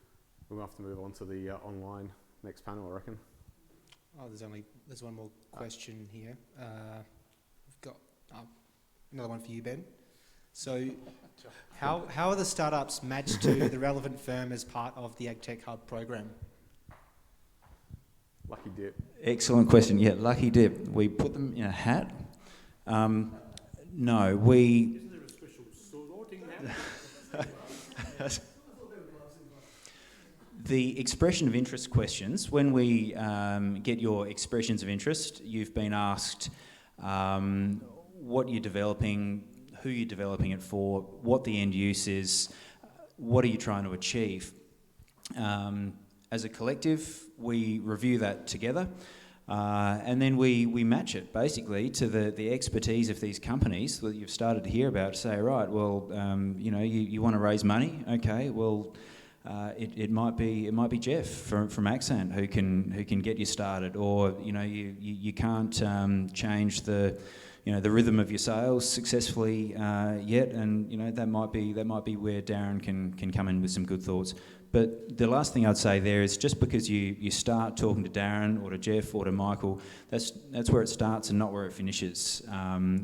We'll have to move on to the online next panel, I reckon. Oh, there's one more question here. We've got another one for you, Ben. So, how are the startups matched to the relevant firm as part of the AgTech Hub program? Lucky dip. Excellent question. Yeah, lucky dip. We put them in a hat. No, we. Isn't there a special sorting hat? The expression of interest questions, when we get your expressions of interest, you've been asked what you're developing, who you're developing it for, what the end use is, what are you trying to achieve. As a collective, we review that together, and then we match it basically to the expertise of these companies that you've started to hear about. Say, right, well, you want to raise money, okay, well. It might be Jeff from Accent who can get you started, or you can't change the rhythm of your sales successfully yet, and that might be where Darren can come in with some good thoughts. But the last thing I'd say there is, just because you start talking to Darren or to Jeff or to Michael, that's where it starts and not where it finishes.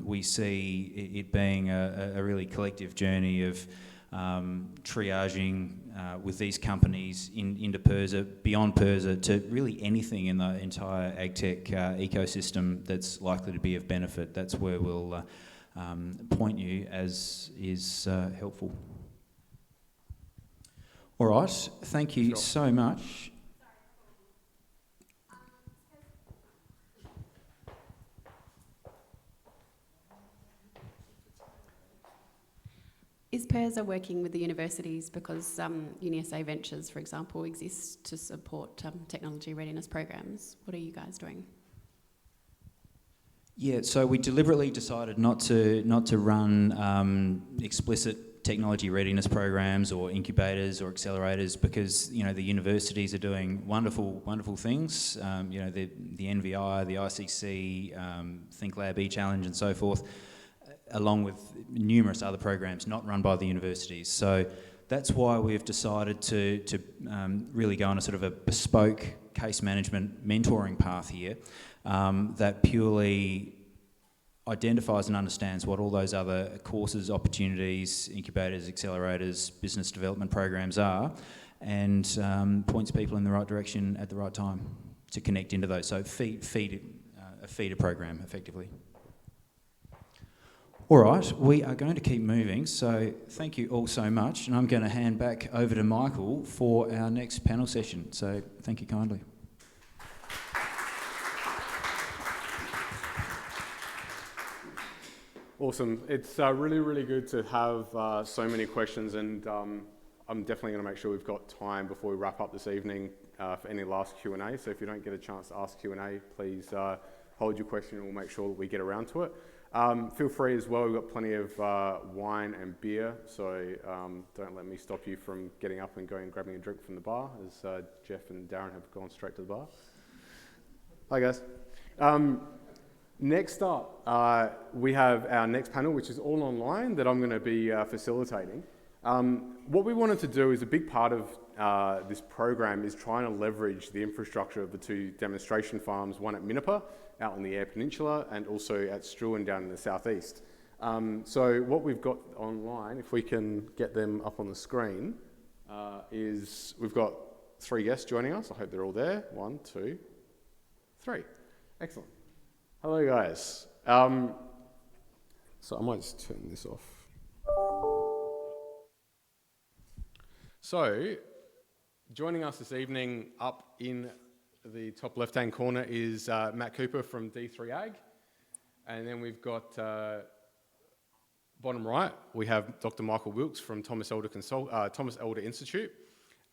We see it being a really collective journey of triaging with these companies into PIRSA, beyond PIRSA, to really anything in the entire AgTech ecosystem that's likely to be of benefit. That's where we'll point you as is helpful. All right, thank you so much. Is PIRSA working with the universities, because UniSA Ventures, for example, exists to support technology readiness programs? What are you guys doing? Yeah, so we deliberately decided not to run explicit technology readiness programs or incubators or accelerators, because the universities are doing wonderful things. The NVI, the ICC, ThinkLab eChallenge, and so forth, along with numerous other programs not run by the universities. So that's why we've decided to really go on a sort of a bespoke case management mentoring path here that purely identifies and understands what all those other courses, opportunities, incubators, accelerators, business development programs are, and points people in the right direction at the right time to connect into those. So a feeder program, effectively. All right, we are going to keep moving, so thank you all so much, and I'm going to hand back over to Michael for our next panel session. So thank you kindly. Awesome. It's really good to have so many questions, and I'm definitely going to make sure we've got time before we wrap up this evening for any last Q&A. So if you don't get a chance to ask Q&A, please hold your question and we'll make sure that we get around to it. Feel free as well, we've got plenty of wine and beer, so don't let me stop you from getting up and going and grabbing a drink from the bar, as Jeff and Darren have gone straight to the bar. Hi guys. Next up, we have our next panel, which is all online, that I'm going to be facilitating. What we wanted to do is a big part of this program is trying to leverage the infrastructure of the two demonstration farms, one at Minnipah, out on the Eyre Peninsula, and also at Struan down in the southeast. So what we've got online, if we can get them up on the screen, is we've got 3 guests joining us. I hope they're all there. 1, 2, 3. Excellent. Hello guys. So I might just turn this off. So joining us this evening up in the top left-hand corner is Matt Cooper from D3 Ag. And then we've got, bottom right, we have Dr. Michael Wilkes from Thomas Elder Institute.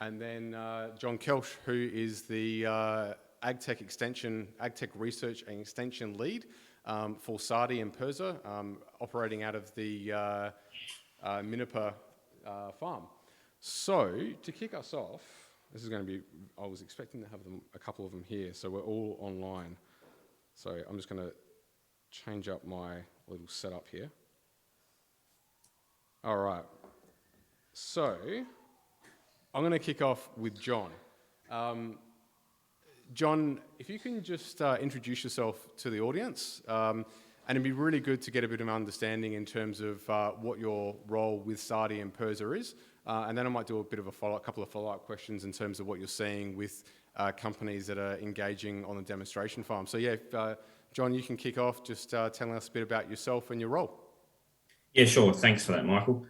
And then John Kelsh, who is the AgTech Research and Extension Lead for SARDI and PIRSA, operating out of the Minnipah farm. So, to kick us off, this is going to be, I was expecting to have a couple of them here, so we're all online. So I'm just going to change up my little setup here. All right. So, I'm going to kick off with John. John, if you can just introduce yourself to the audience, and it'd be really good to get a bit of understanding in terms of what your role with SARDI and PIRSA is, and then I might do a bit of a couple of follow-up questions in terms of what you're seeing with companies that are engaging on the demonstration farm. So yeah, John, you can kick off just telling us a bit about yourself and your role. Yeah, sure. Thanks for that, Michael.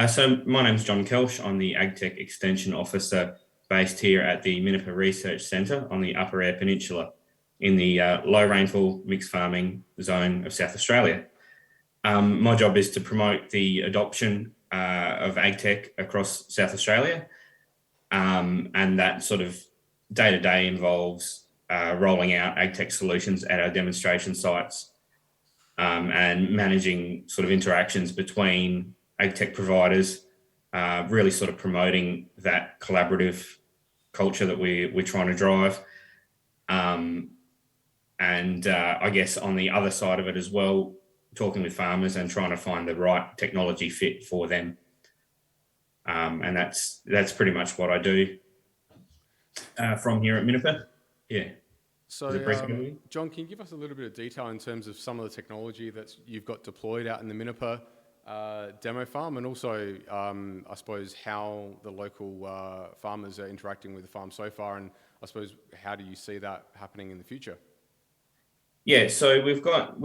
So my name's John Kelsh. I'm the AgTech Extension Officer based here at the Minnipah Research Centre on the Upper Eyre Peninsula in the low rainfall mixed farming zone of South Australia. My job is to promote the adoption of AgTech across South Australia, and that sort of day-to-day involves rolling out AgTech solutions at our demonstration sites and managing sort of interactions between AgTech providers, really sort of promoting that collaborative culture that we're trying to drive. And I guess on the other side of it as well, talking with farmers and trying to find the right technology fit for them. And that's pretty much what I do from here at Minnipah. Yeah. So, John, can you give us a little bit of detail in terms of some of the technology that you've got deployed out in the Minnipah demo farm, and also, I suppose, how the local farmers are interacting with the farm so far, and I suppose, how do you see that happening in the future? Yeah, so we've got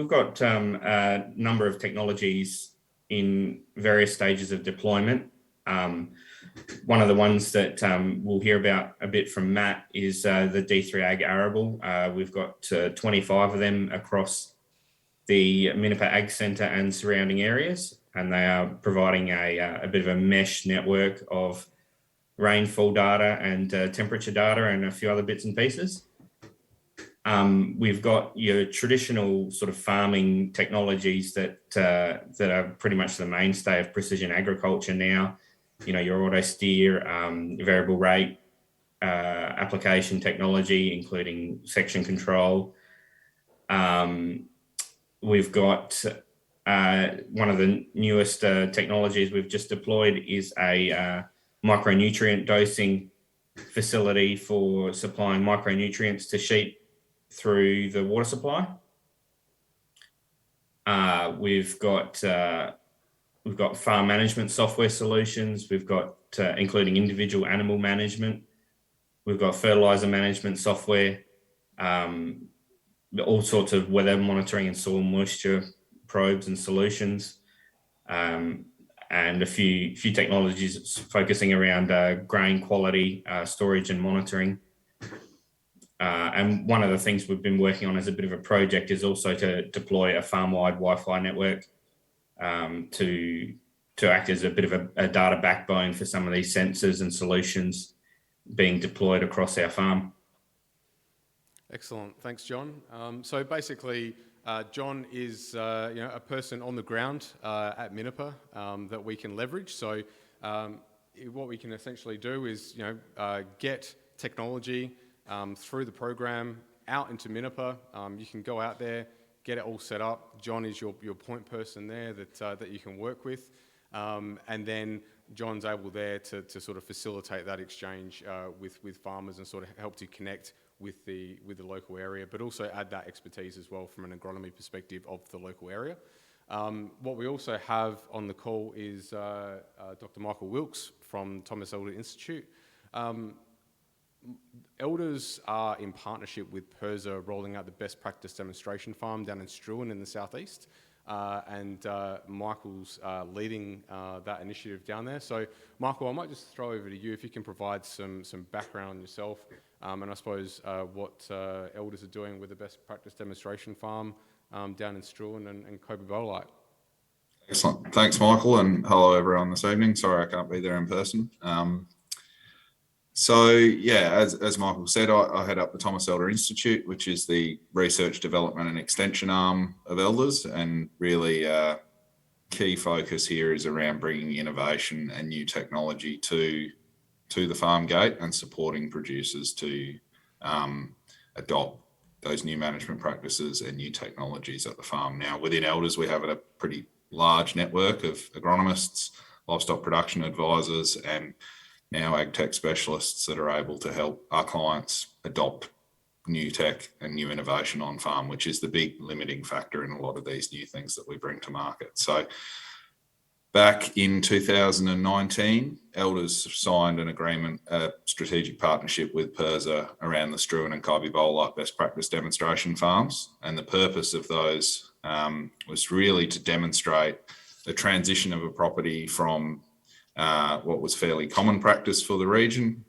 a number of technologies in various stages of deployment. One of the ones that we'll hear about a bit from Matt is the D3 Ag Arable. We've got 25 of them across the Minnipah Ag Centre and surrounding areas, and they are providing a bit of a mesh network of rainfall data and temperature data and a few other bits and pieces. We've got your traditional sort of farming technologies that are pretty much the mainstay of precision agriculture now. You know, your auto steer, variable rate application technology, including section control. We've got one of the newest technologies we've just deployed is a micronutrient dosing facility for supplying micronutrients to sheep through the water supply. We've got farm management software solutions. We've got including individual animal management. We've got fertilizer management software, all sorts of weather monitoring and soil moisture probes and solutions, and a few technologies focusing around grain quality, storage and monitoring. And one of the things we've been working on as a bit of a project is also to deploy a farm-wide Wi-Fi network to act as a bit of a data backbone for some of these sensors and solutions being deployed across our farm. Excellent, thanks, John. So basically, John is a person on the ground at Minipa that we can leverage. So what we can essentially do is get technology through the program out into Minipa. You can go out there, get it all set up. John is your point person there that you can work with, and then John's able there to sort of facilitate that exchange with farmers and sort of help to connect with the local area, but also add that expertise as well from an agronomy perspective of the local area. What we also have on the call is Dr. Michael Wilkes from Thomas Elder Institute. Elders are in partnership with PIRSA rolling out the best practice demonstration farm down in Struan in the southeast, and Michael's leading that initiative down there. So Michael, I might just throw over to you if you can provide some background on yourself, and I suppose what Elders are doing with the best practice demonstration farm down in Struan and Coby. Excellent. Thanks, Michael, and hello everyone this evening. Sorry I can't be there in person. So yeah, as Michael said, I head up the Thomas Elder Institute, which is the research, development and extension arm of Elders, and really key focus here is around bringing innovation and new technology to the farm gate and supporting producers to adopt those new management practices and new technologies at the farm. Now, within Elders, we have a pretty large network of agronomists, livestock production advisors, and now AgTech specialists that are able to help our clients adopt new tech and new innovation on farm, which is the big limiting factor in a lot of these new things that we bring to market. So back in 2019, Elders signed an agreement, a strategic partnership with PIRSA around the Struan and Coby best practice demonstration farms. And the purpose of those was really to demonstrate the transition of a property from what was fairly common practice for the region,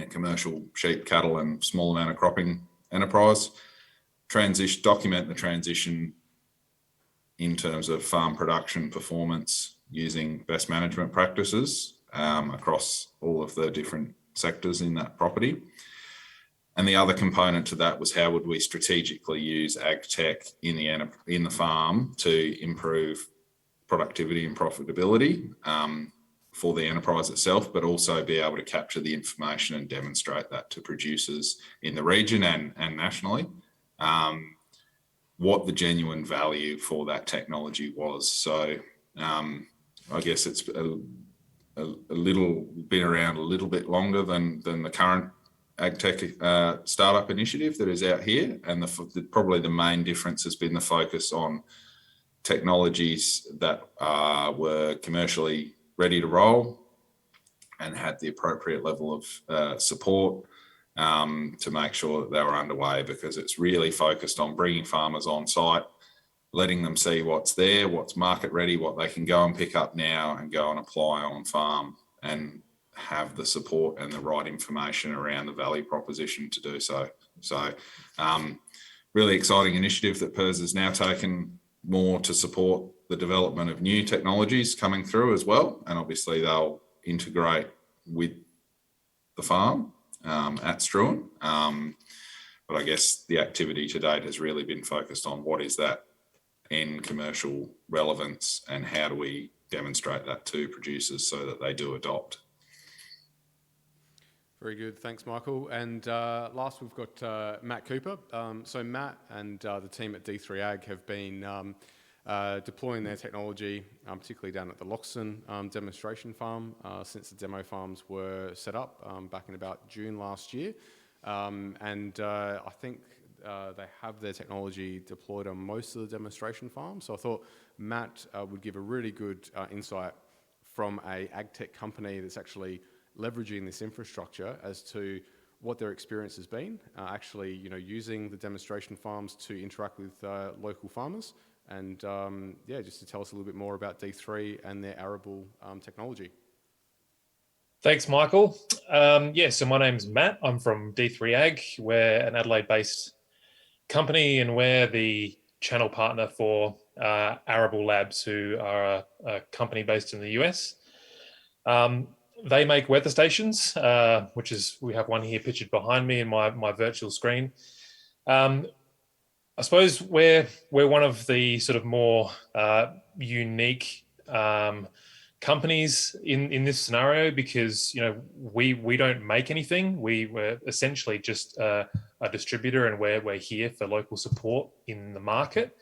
commercial sheep, cattle and small amount of cropping enterprise, document the transition in terms of farm production performance using best management practices across all of the different sectors in that property. And the other component to that was how would we strategically use AgTech in the farm to improve productivity and profitability for the enterprise itself, but also be able to capture the information and demonstrate that to producers in the region and nationally, what the genuine value for that technology was. So I guess it's a little been around a little bit longer than the current AgTech startup initiative that is out here. And probably the main difference has been the focus on technologies that were commercially ready to roll and had the appropriate level of support to make sure that they were underway, because it's really focused on bringing farmers on site, letting them see what's there, what's market ready, what they can go and pick up now and go and apply on farm, and have the support and the right information around the value proposition to do so. So really exciting initiative that PIRSA has now taken more to support the development of new technologies coming through as well. And obviously they'll integrate with the farm at Struan. But I guess the activity to date has really been focused on what is that end commercial relevance and how do we demonstrate that to producers so that they do adopt. Very good, thanks Michael. And last we've got Matt Cooper. So Matt and the team at D3 Ag have been deploying their technology, particularly down at the Loxton demonstration farm, since the demo farms were set up back in about June last year. And I think they have their technology deployed on most of the demonstration farms. So I thought Matt would give a really good insight from a AgTech company that's actually leveraging this infrastructure as to what their experience has been, actually, using the demonstration farms to interact with local farmers, and yeah, just to tell us a little bit more about D3 and their arable technology. Thanks, Michael. So my name's Matt. I'm from D3 Ag. We're an Adelaide-based company, and we're the channel partner for Arable Labs, who are a company based in the US. They make weather stations, which is, we have one here pictured behind me in my virtual screen. I suppose we're one of the sort of more unique companies in this scenario, because we don't make anything. We're essentially just a distributor, and we're here for local support in the market.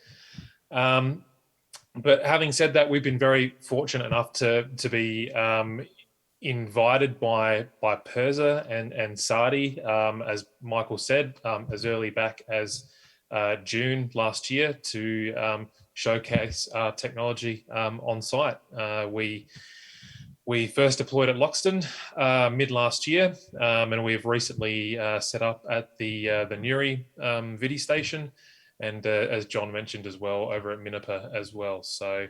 But having said that, we've been very fortunate enough to be invited by PIRSA and SARDI, as Michael said, as early back as June last year, to showcase our technology on site. We first deployed at Loxton mid last year, and we've recently set up at the Newry Vidi station, and as John mentioned as well, over at Minipa as well. So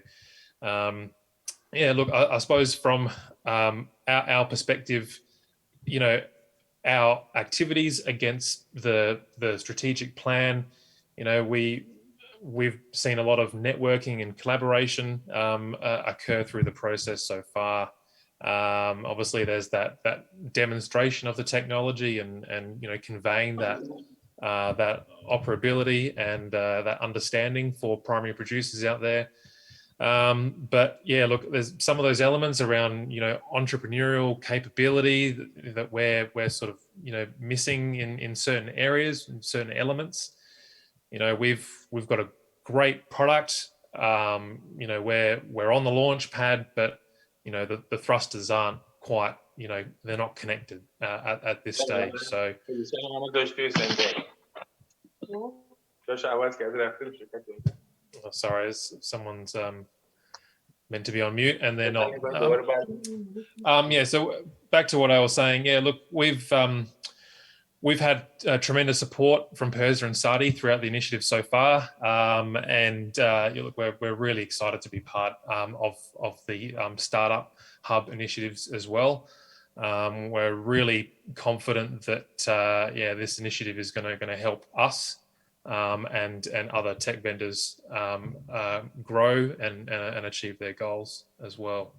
yeah, look, I suppose from our perspective, our activities against the strategic plan, we've seen a lot of networking and collaboration occur through the process so far. Obviously, there's that demonstration of the technology and conveying that operability and that understanding for primary producers out there. But yeah, look, there's some of those elements around entrepreneurial capability that we're sort of missing in certain areas, in certain elements. We've got a great product. We're on the launch pad, but the thrusters aren't quite, they're not connected at this stage. So sorry, someone's meant to be on mute and they're not. Yeah, so back to what I was saying. Yeah, look, we've had tremendous support from PIRSA and SARDI throughout the initiative so far, and look, we're really excited to be part of the Startup Hub initiatives as well. We're really confident that this initiative is going to help us and other tech vendors grow and achieve their goals as well.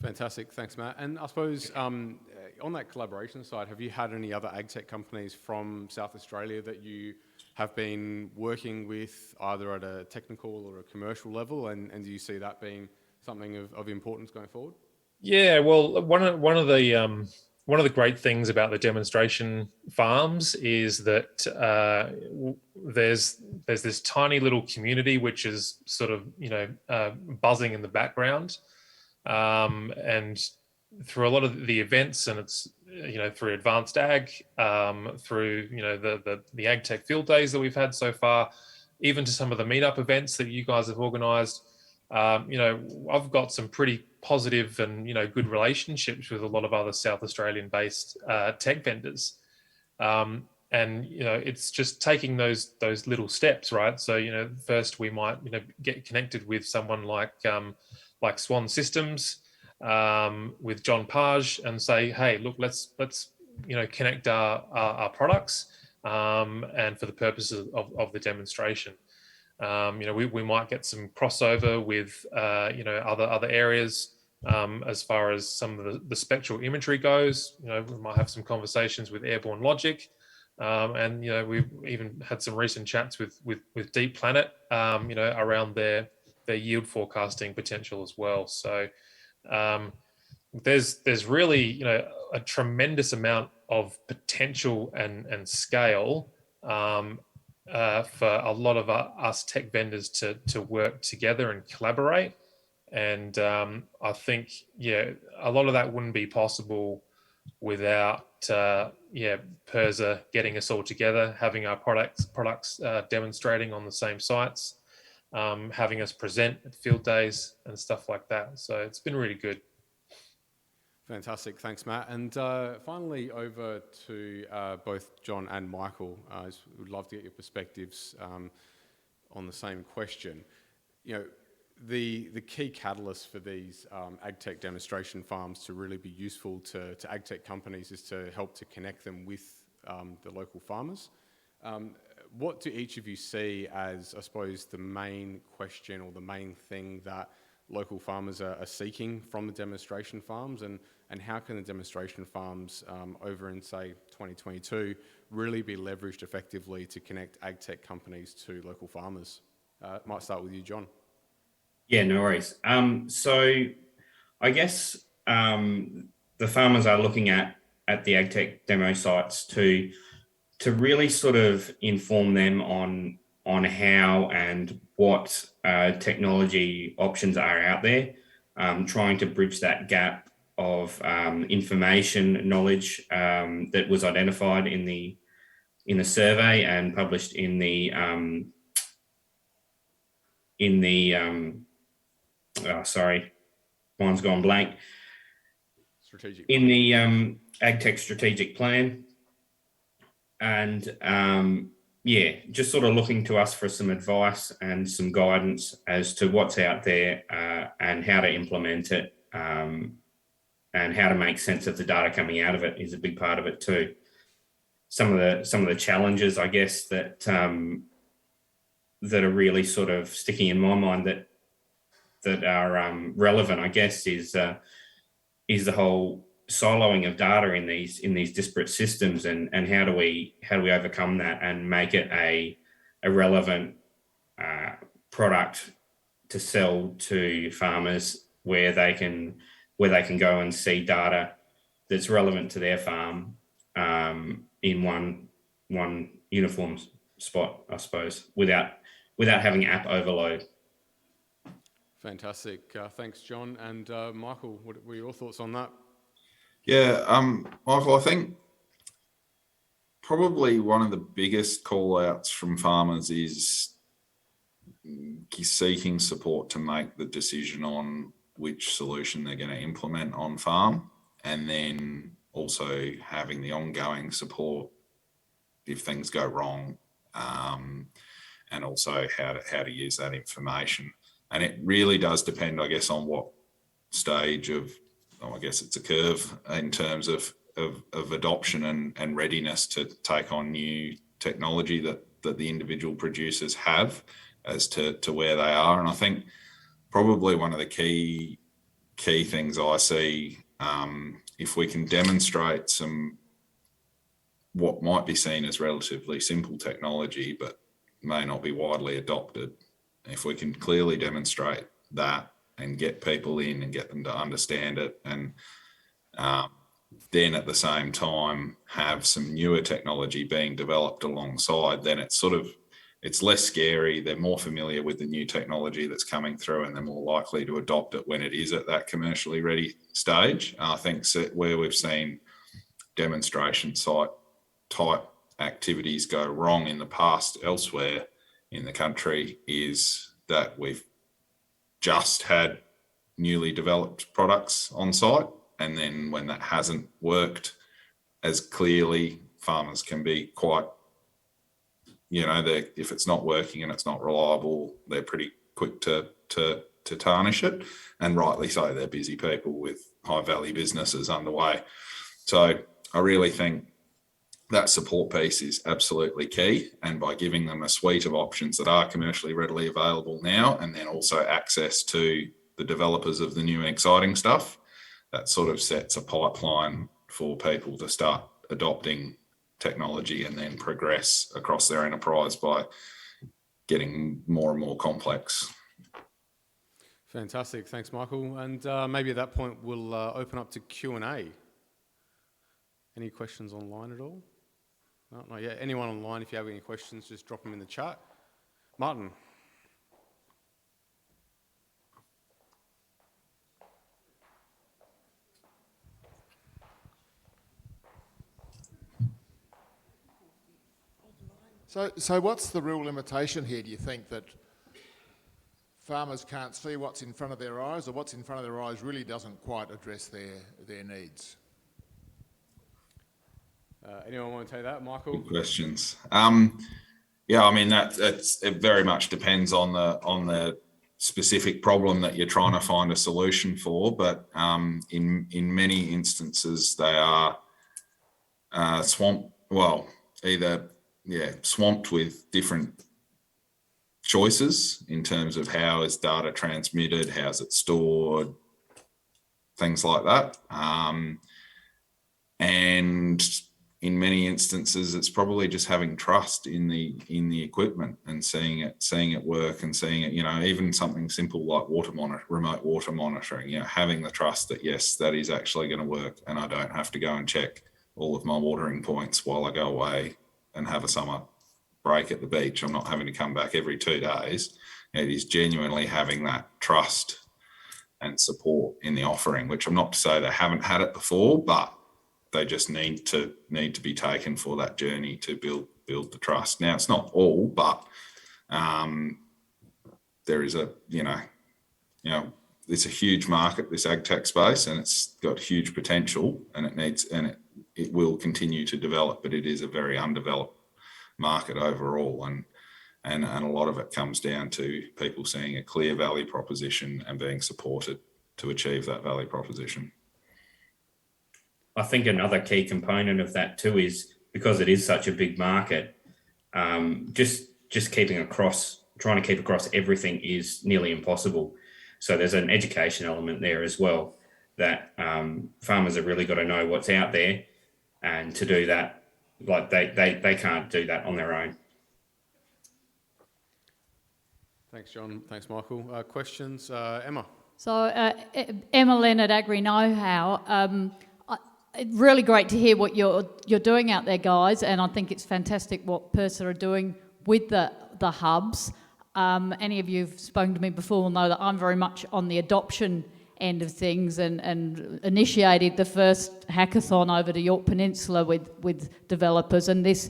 Fantastic, thanks Matt. And I suppose on that collaboration side, have you had any other AgTech companies from South Australia that you have been working with either at a technical or a commercial level, and do you see that being something of importance going forward? Yeah, well, one of the great things about the demonstration farms is that there's this tiny little community which is sort of buzzing in the background, and through a lot of the events, and it's through Advanced Ag, through the AgTech field days that we've had so far, even to some of the meetup events that you guys have organised. I've got some pretty positive and good relationships with a lot of other South Australian based tech vendors, and it's just taking those little steps, right? So first we might get connected with someone like Swan Systems, with John Page, and say, hey, look, let's connect our products, and for the purposes of the demonstration. We might get some crossover with other areas as far as some of the spectral imagery goes. We might have some conversations with Airborne Logic, And we've even had some recent chats with Deep Planet, around their yield forecasting potential as well. So there's really a tremendous amount of potential and scale for a lot of us tech vendors to work together and collaborate. And I think a lot of that wouldn't be possible without PIRSA getting us all together, having our products demonstrating on the same sites, having us present at field days and stuff like that. So it's been really good. Fantastic, thanks, Matt. And finally, over to both John and Michael. I would love to get your perspectives on the same question. The key catalyst for these AgTech demonstration farms to really be useful to AgTech companies is to help to connect them with the local farmers. What do each of you see as, I suppose, the main question or the main thing that local farmers are seeking from the demonstration farms, and how can the demonstration farms over in, say, 2022 really be leveraged effectively to connect AgTech companies to local farmers? Might start with you, John. Yeah, no worries. So I guess the farmers are looking at the AgTech demo sites to really sort of inform them on how and what technology options are out there, trying to bridge that gap of information knowledge that was identified in the survey and published in the mine's gone blank. In the AgTech strategic plan. And just sort of looking to us for some advice and some guidance as to what's out there and how to implement it, and how to make sense of the data coming out of it is a big part of it too. Some of the challenges, I guess, that are really sort of sticking in my mind that are relevant, I guess, is the whole siloing of data in these disparate systems, and how do we overcome that and make it a relevant product to sell to farmers where they can go and see data that's relevant to their farm in one uniform spot, I suppose, without having app overload. Fantastic. Thanks, John. And Michael, what were your thoughts on that? Yeah, Michael, I think probably one of the biggest call outs from farmers is seeking support to make the decision on which solution they're going to implement on farm, and then also having the ongoing support if things go wrong, and also how to use that information. And it really does depend, I guess, on what stage of, I guess it's a curve in terms of adoption and readiness to take on new technology that the individual producers have as to where they are. And I think probably one of the key things I see, if we can demonstrate some what might be seen as relatively simple technology but may not be widely adopted, if we can clearly demonstrate that and get people in and get them to understand it, and then at the same time have some newer technology being developed alongside, then it's less scary. They're more familiar with the new technology that's coming through, and they're more likely to adopt it when it is at that commercially ready stage. I think where we've seen demonstration site type activities go wrong in the past elsewhere in the country is that we've just had newly developed products on site, and then when that hasn't worked as clearly, farmers can be quite, if it's not working and it's not reliable, they're pretty quick to tarnish it, and rightly so. They're busy people with high value businesses underway. So I really think that support piece is absolutely key, and by giving them a suite of options that are commercially readily available now, and then also access to the developers of the new exciting stuff, that sort of sets a pipeline for people to start adopting technology and then progress across their enterprise by getting more and more complex. Fantastic, thanks Michael. And maybe at that point we'll open up to Q&A. Any questions online at all? No, not yet. Anyone online, if you have any questions, just drop them in the chat. Martin. So what's the real limitation here? Do you think that farmers can't see what's in front of their eyes, or what's in front of their eyes really doesn't quite address their needs? Anyone want to take that, Michael? Good questions. Yeah, I mean it very much depends on the specific problem that you're trying to find a solution for. But in many instances, they are swamped with different choices in terms of how is data transmitted, how's it stored, things like that. And in many instances, it's probably just having trust in the equipment and seeing it work, and seeing it, even something simple like remote water monitoring, having the trust that yes, that is actually going to work, and I don't have to go and check all of my watering points while I go away and have a summer break at the beach. I'm not having to come back every 2 days. It is genuinely having that trust and support in the offering, which I'm not to say they haven't had it before, but they just need to be taken for that journey to build the trust. Now, it's not all, but there is it's a huge market, this AgTech space, and it's got huge potential, and it will continue to develop, but it is a very undeveloped market overall, and a lot of it comes down to people seeing a clear value proposition and being supported to achieve that value proposition. I think another key component of that too is, because it is such a big market, just trying to keep across everything is nearly impossible. So there's an education element there as well, that farmers have really got to know what's out there, and to do that, like they can't do that on their own. Thanks, John. Thanks, Michael. Questions? Emma. So, Emma Leonard, Agri Know-How. Really great to hear what you're doing out there, guys, and I think it's fantastic what PIRSA are doing with the hubs. Any of you who've spoken to me before will know that I'm very much on the adoption end of things, and initiated the first hackathon over the Yorke Peninsula with developers, and this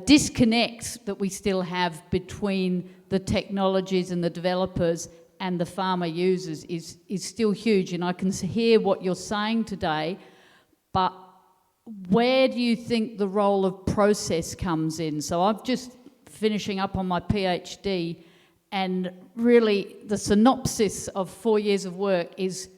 disconnect that we still have between the technologies and the developers and the farmer users is still huge. And I can hear what you're saying today, but where do you think the role of process comes in? So I'm just finishing up on my PhD, and really the synopsis of 4 years of work is,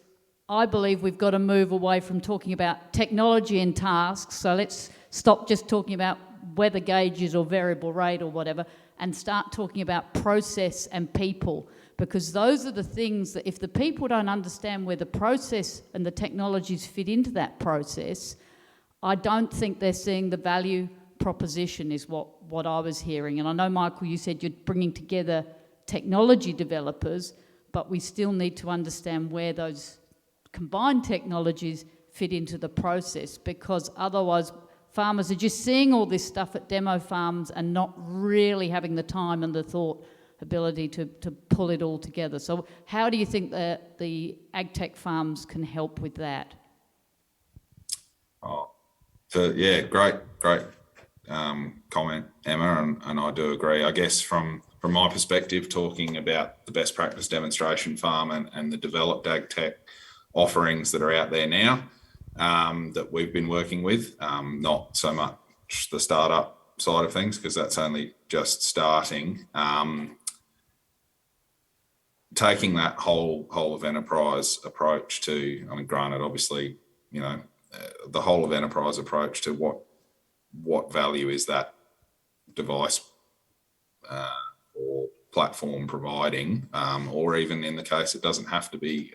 I believe we've got to move away from talking about technology and tasks. So let's stop just talking about weather gauges or variable rate or whatever, and start talking about process and people. Because those are the things that, if the people don't understand where the process and the technologies fit into that process, I don't think they're seeing the value proposition, is what I was hearing. And I know, Michael, you said you're bringing together technology developers, but we still need to understand where those combined technologies fit into the process, because otherwise farmers are just seeing all this stuff at demo farms and not really having the time and the thought ability to pull it all together. So how do you think that the AgTech farms can help with that? Great comment, Emma, and I do agree. I guess from my perspective, talking about the best practice demonstration farm and the developed AgTech offerings that are out there now, that we've been working with, not so much the startup side of things, because that's only just starting. Taking that whole of enterprise approach to, I mean, granted, obviously, the whole of enterprise approach to what value is that device or platform providing, or even in the case, it doesn't have to be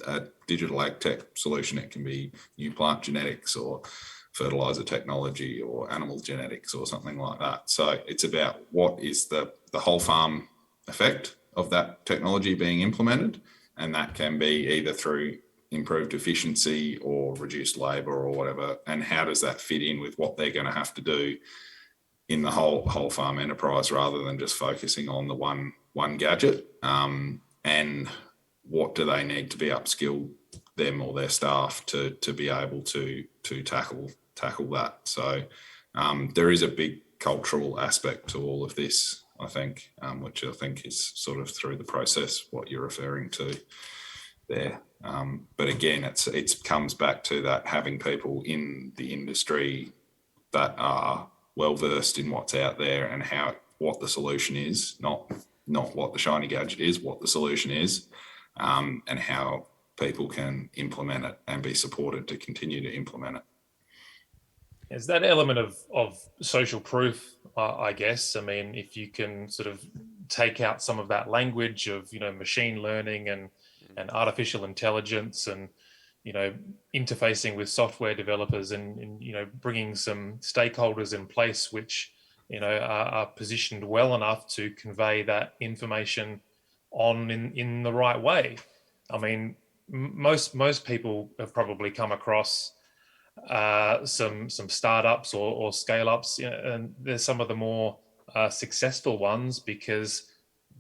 a digital AgTech solution. It can be new plant genetics or fertilizer technology or animal genetics or something like that. So it's about what is the whole farm effect of that technology being implemented, and that can be either through improved efficiency or reduced labour or whatever, and how does that fit in with what they're going to have to do in the whole farm enterprise, rather than just focusing on the one gadget, and what do they need to be upskilled, them or their staff, to be able to tackle that. So there is a big cultural aspect to all of this, I think, which I think is sort of through the process what you're referring to there. But again, it comes back to that, having people in the industry that are well versed in what's out there and what the solution is, not what the shiny gadget is, what the solution is, and how people can implement it and be supported to continue to implement it. There's that element of social proof, I guess. I mean, if you can sort of take out some of that language of, machine learning and artificial intelligence and, interfacing with software developers and bringing some stakeholders in place which, are positioned well enough to convey that information on in the right way. I mean, most people have probably come across some startups or scale ups, and they're some of the more successful ones because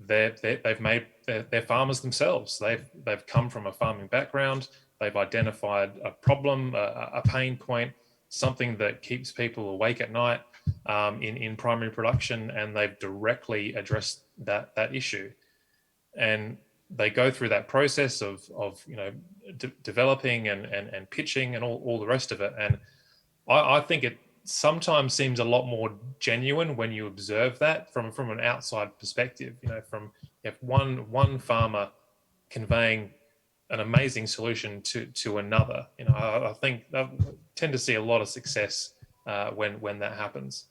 they've made they're farmers themselves. They've come from a farming background. They've identified a problem, a pain point, something that keeps people awake at night in primary production, and they've directly addressed that issue. And they go through that process of developing and pitching and all the rest of it. And I think it sometimes seems a lot more genuine when you observe that from an outside perspective. From if one farmer conveying an amazing solution to another. I think I tend to see a lot of success when that happens.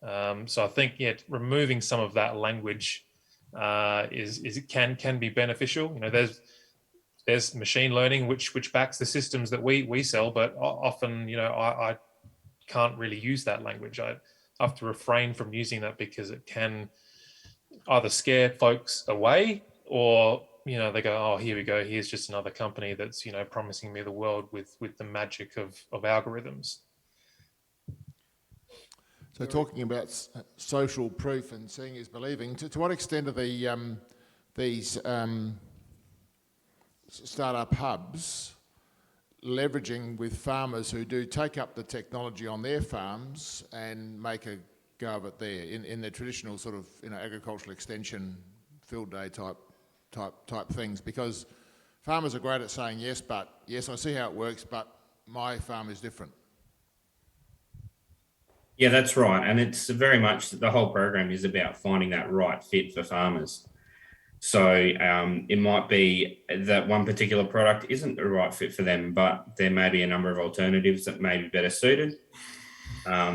So I think removing some of that language can be beneficial. There's machine learning which backs the systems that we sell, but often I can't really use that language. I have to refrain from using that because it can either scare folks away, or they go, oh, here we go, here's just another company that's promising me the world with the magic of algorithms. So talking about social proof and seeing is believing, to what extent are these startup hubs leveraging with farmers who do take up the technology on their farms and make a go of it there in the traditional sort of agricultural extension field day type things? Because farmers are great at saying yes, I see how it works, but my farm is different. Yeah, that's right. And it's very much the whole program is about finding that right fit for farmers. So it might be that one particular product isn't the right fit for them, but there may be a number of alternatives that may be better suited. I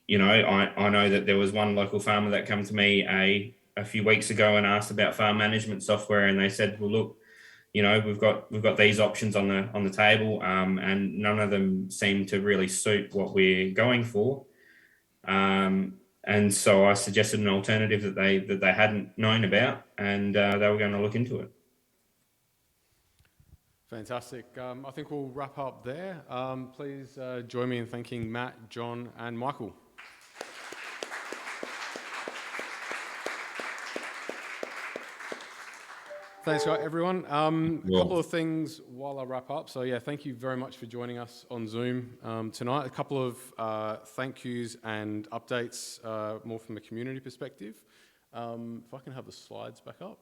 know that there was one local farmer that came to me a few weeks ago and asked about farm management software, and they said, well, look, we've got these options on the table, and none of them seem to really suit what we're going for. And so I suggested an alternative that they hadn't known about, and they were going to look into it. Fantastic. I think we'll wrap up there. Please join me in thanking Matt, John, and Michael. Thanks, everyone. A couple of things while I wrap up. So yeah, thank you very much for joining us on Zoom tonight. A couple of thank yous and updates more from a community perspective. If I can have the slides back up.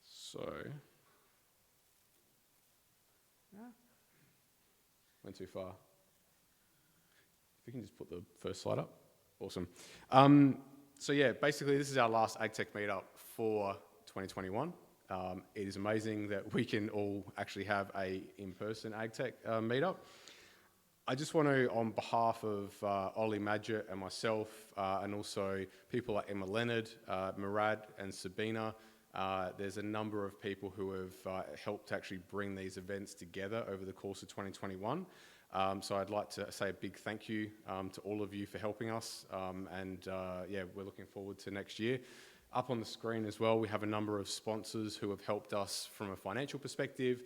So, went too far. If you can just put the first slide up. Awesome. So yeah, basically this is our last AgTech meetup for 2021. It is amazing that we can all actually have a in-person AgTech meetup. I just want to, on behalf of Ollie Madgett and myself, and also people like Emma Leonard, Murad and Sabina, There's a number of people who have helped actually bring these events together over the course of 2021. So I'd like to say a big thank you to all of you for helping us, yeah, we're looking forward to next year. Up on the screen as well, we have a number of sponsors who have helped us from a financial perspective.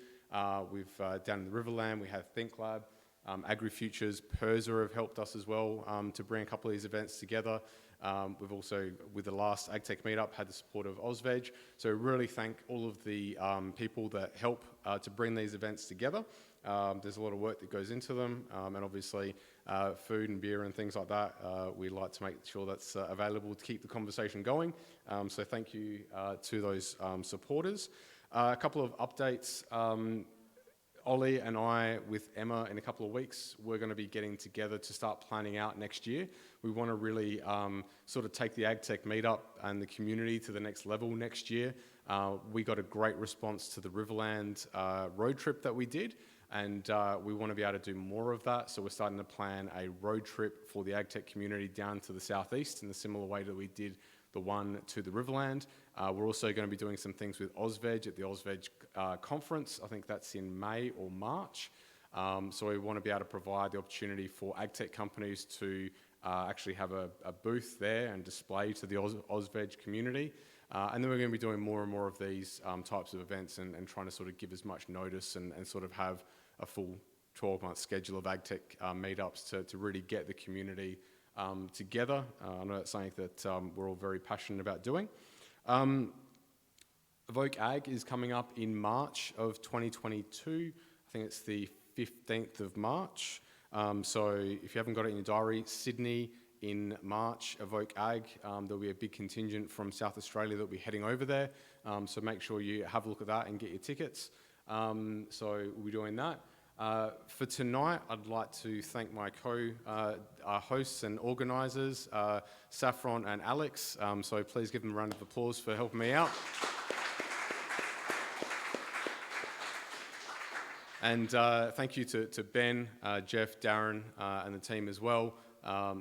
We've down in the Riverland, we have ThinkLab, AgriFutures, PIRSA have helped us as well to bring a couple of these events together. We've also, with the last AgTech meetup, had the support of AusVeg. So really thank all of the people that help to bring these events together. There's a lot of work that goes into them, and obviously food and beer and things like that, we like to make sure that's available to keep the conversation going. So thank you to those supporters. A couple of updates. Ollie and I, with Emma, in a couple of weeks, we're going to be getting together to start planning out next year. We want to really sort of take the AgTech meetup and the community to the next level next year. We got a great response to the Riverland road trip that we did, and we want to be able to do more of that. So we're starting to plan a road trip for the AgTech community down to the southeast in the similar way that we did the one to the Riverland. We're also going to be doing some things with AusVeg at the AusVeg conference. I think that's in May or March. So we want to be able to provide the opportunity for AgTech companies to actually have a booth there and display to the AusVeg community. And then we're going to be doing more and more of these types of events and trying to sort of give as much notice and sort of have a full 12-month schedule of AgTech meetups to really get the community together. I know that's something that we're all very passionate about doing. Evoke Ag is coming up in March of 2022. I think it's the 15th of March. So if you haven't got it in your diary, Sydney in March, Evoke Ag. There'll be a big contingent from South Australia that'll be heading over there. So make sure you have a look at that and get your tickets. So we'll be doing that. For tonight, I'd like to thank my hosts and organisers, Saffron and Alex. So please give them a round of applause for helping me out. And thank you to Ben, Jeff, Darren, and the team as well.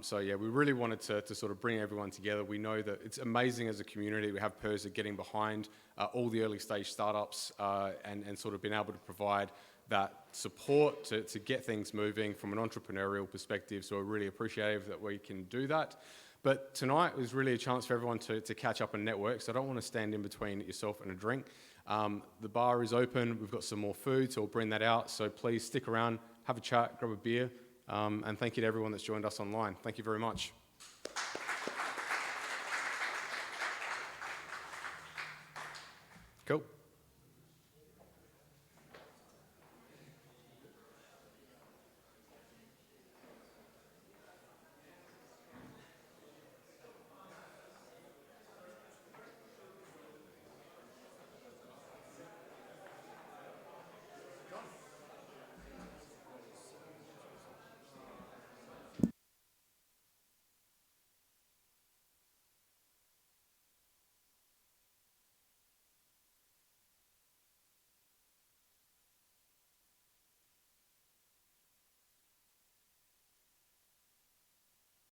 So yeah, we really wanted to sort of bring everyone together. We know that it's amazing as a community. We have PIRSA getting behind all the early stage startups and sort of being able to provide that support to get things moving from an entrepreneurial perspective. So we're really appreciative that we can do that. But tonight was really a chance for everyone to catch up and network. So I don't want to stand in between yourself and a drink. The bar is open. We've got some more food, so we'll bring that out. So please stick around, have a chat, grab a beer. And thank you to everyone that's joined us online. Thank you very much. Cool.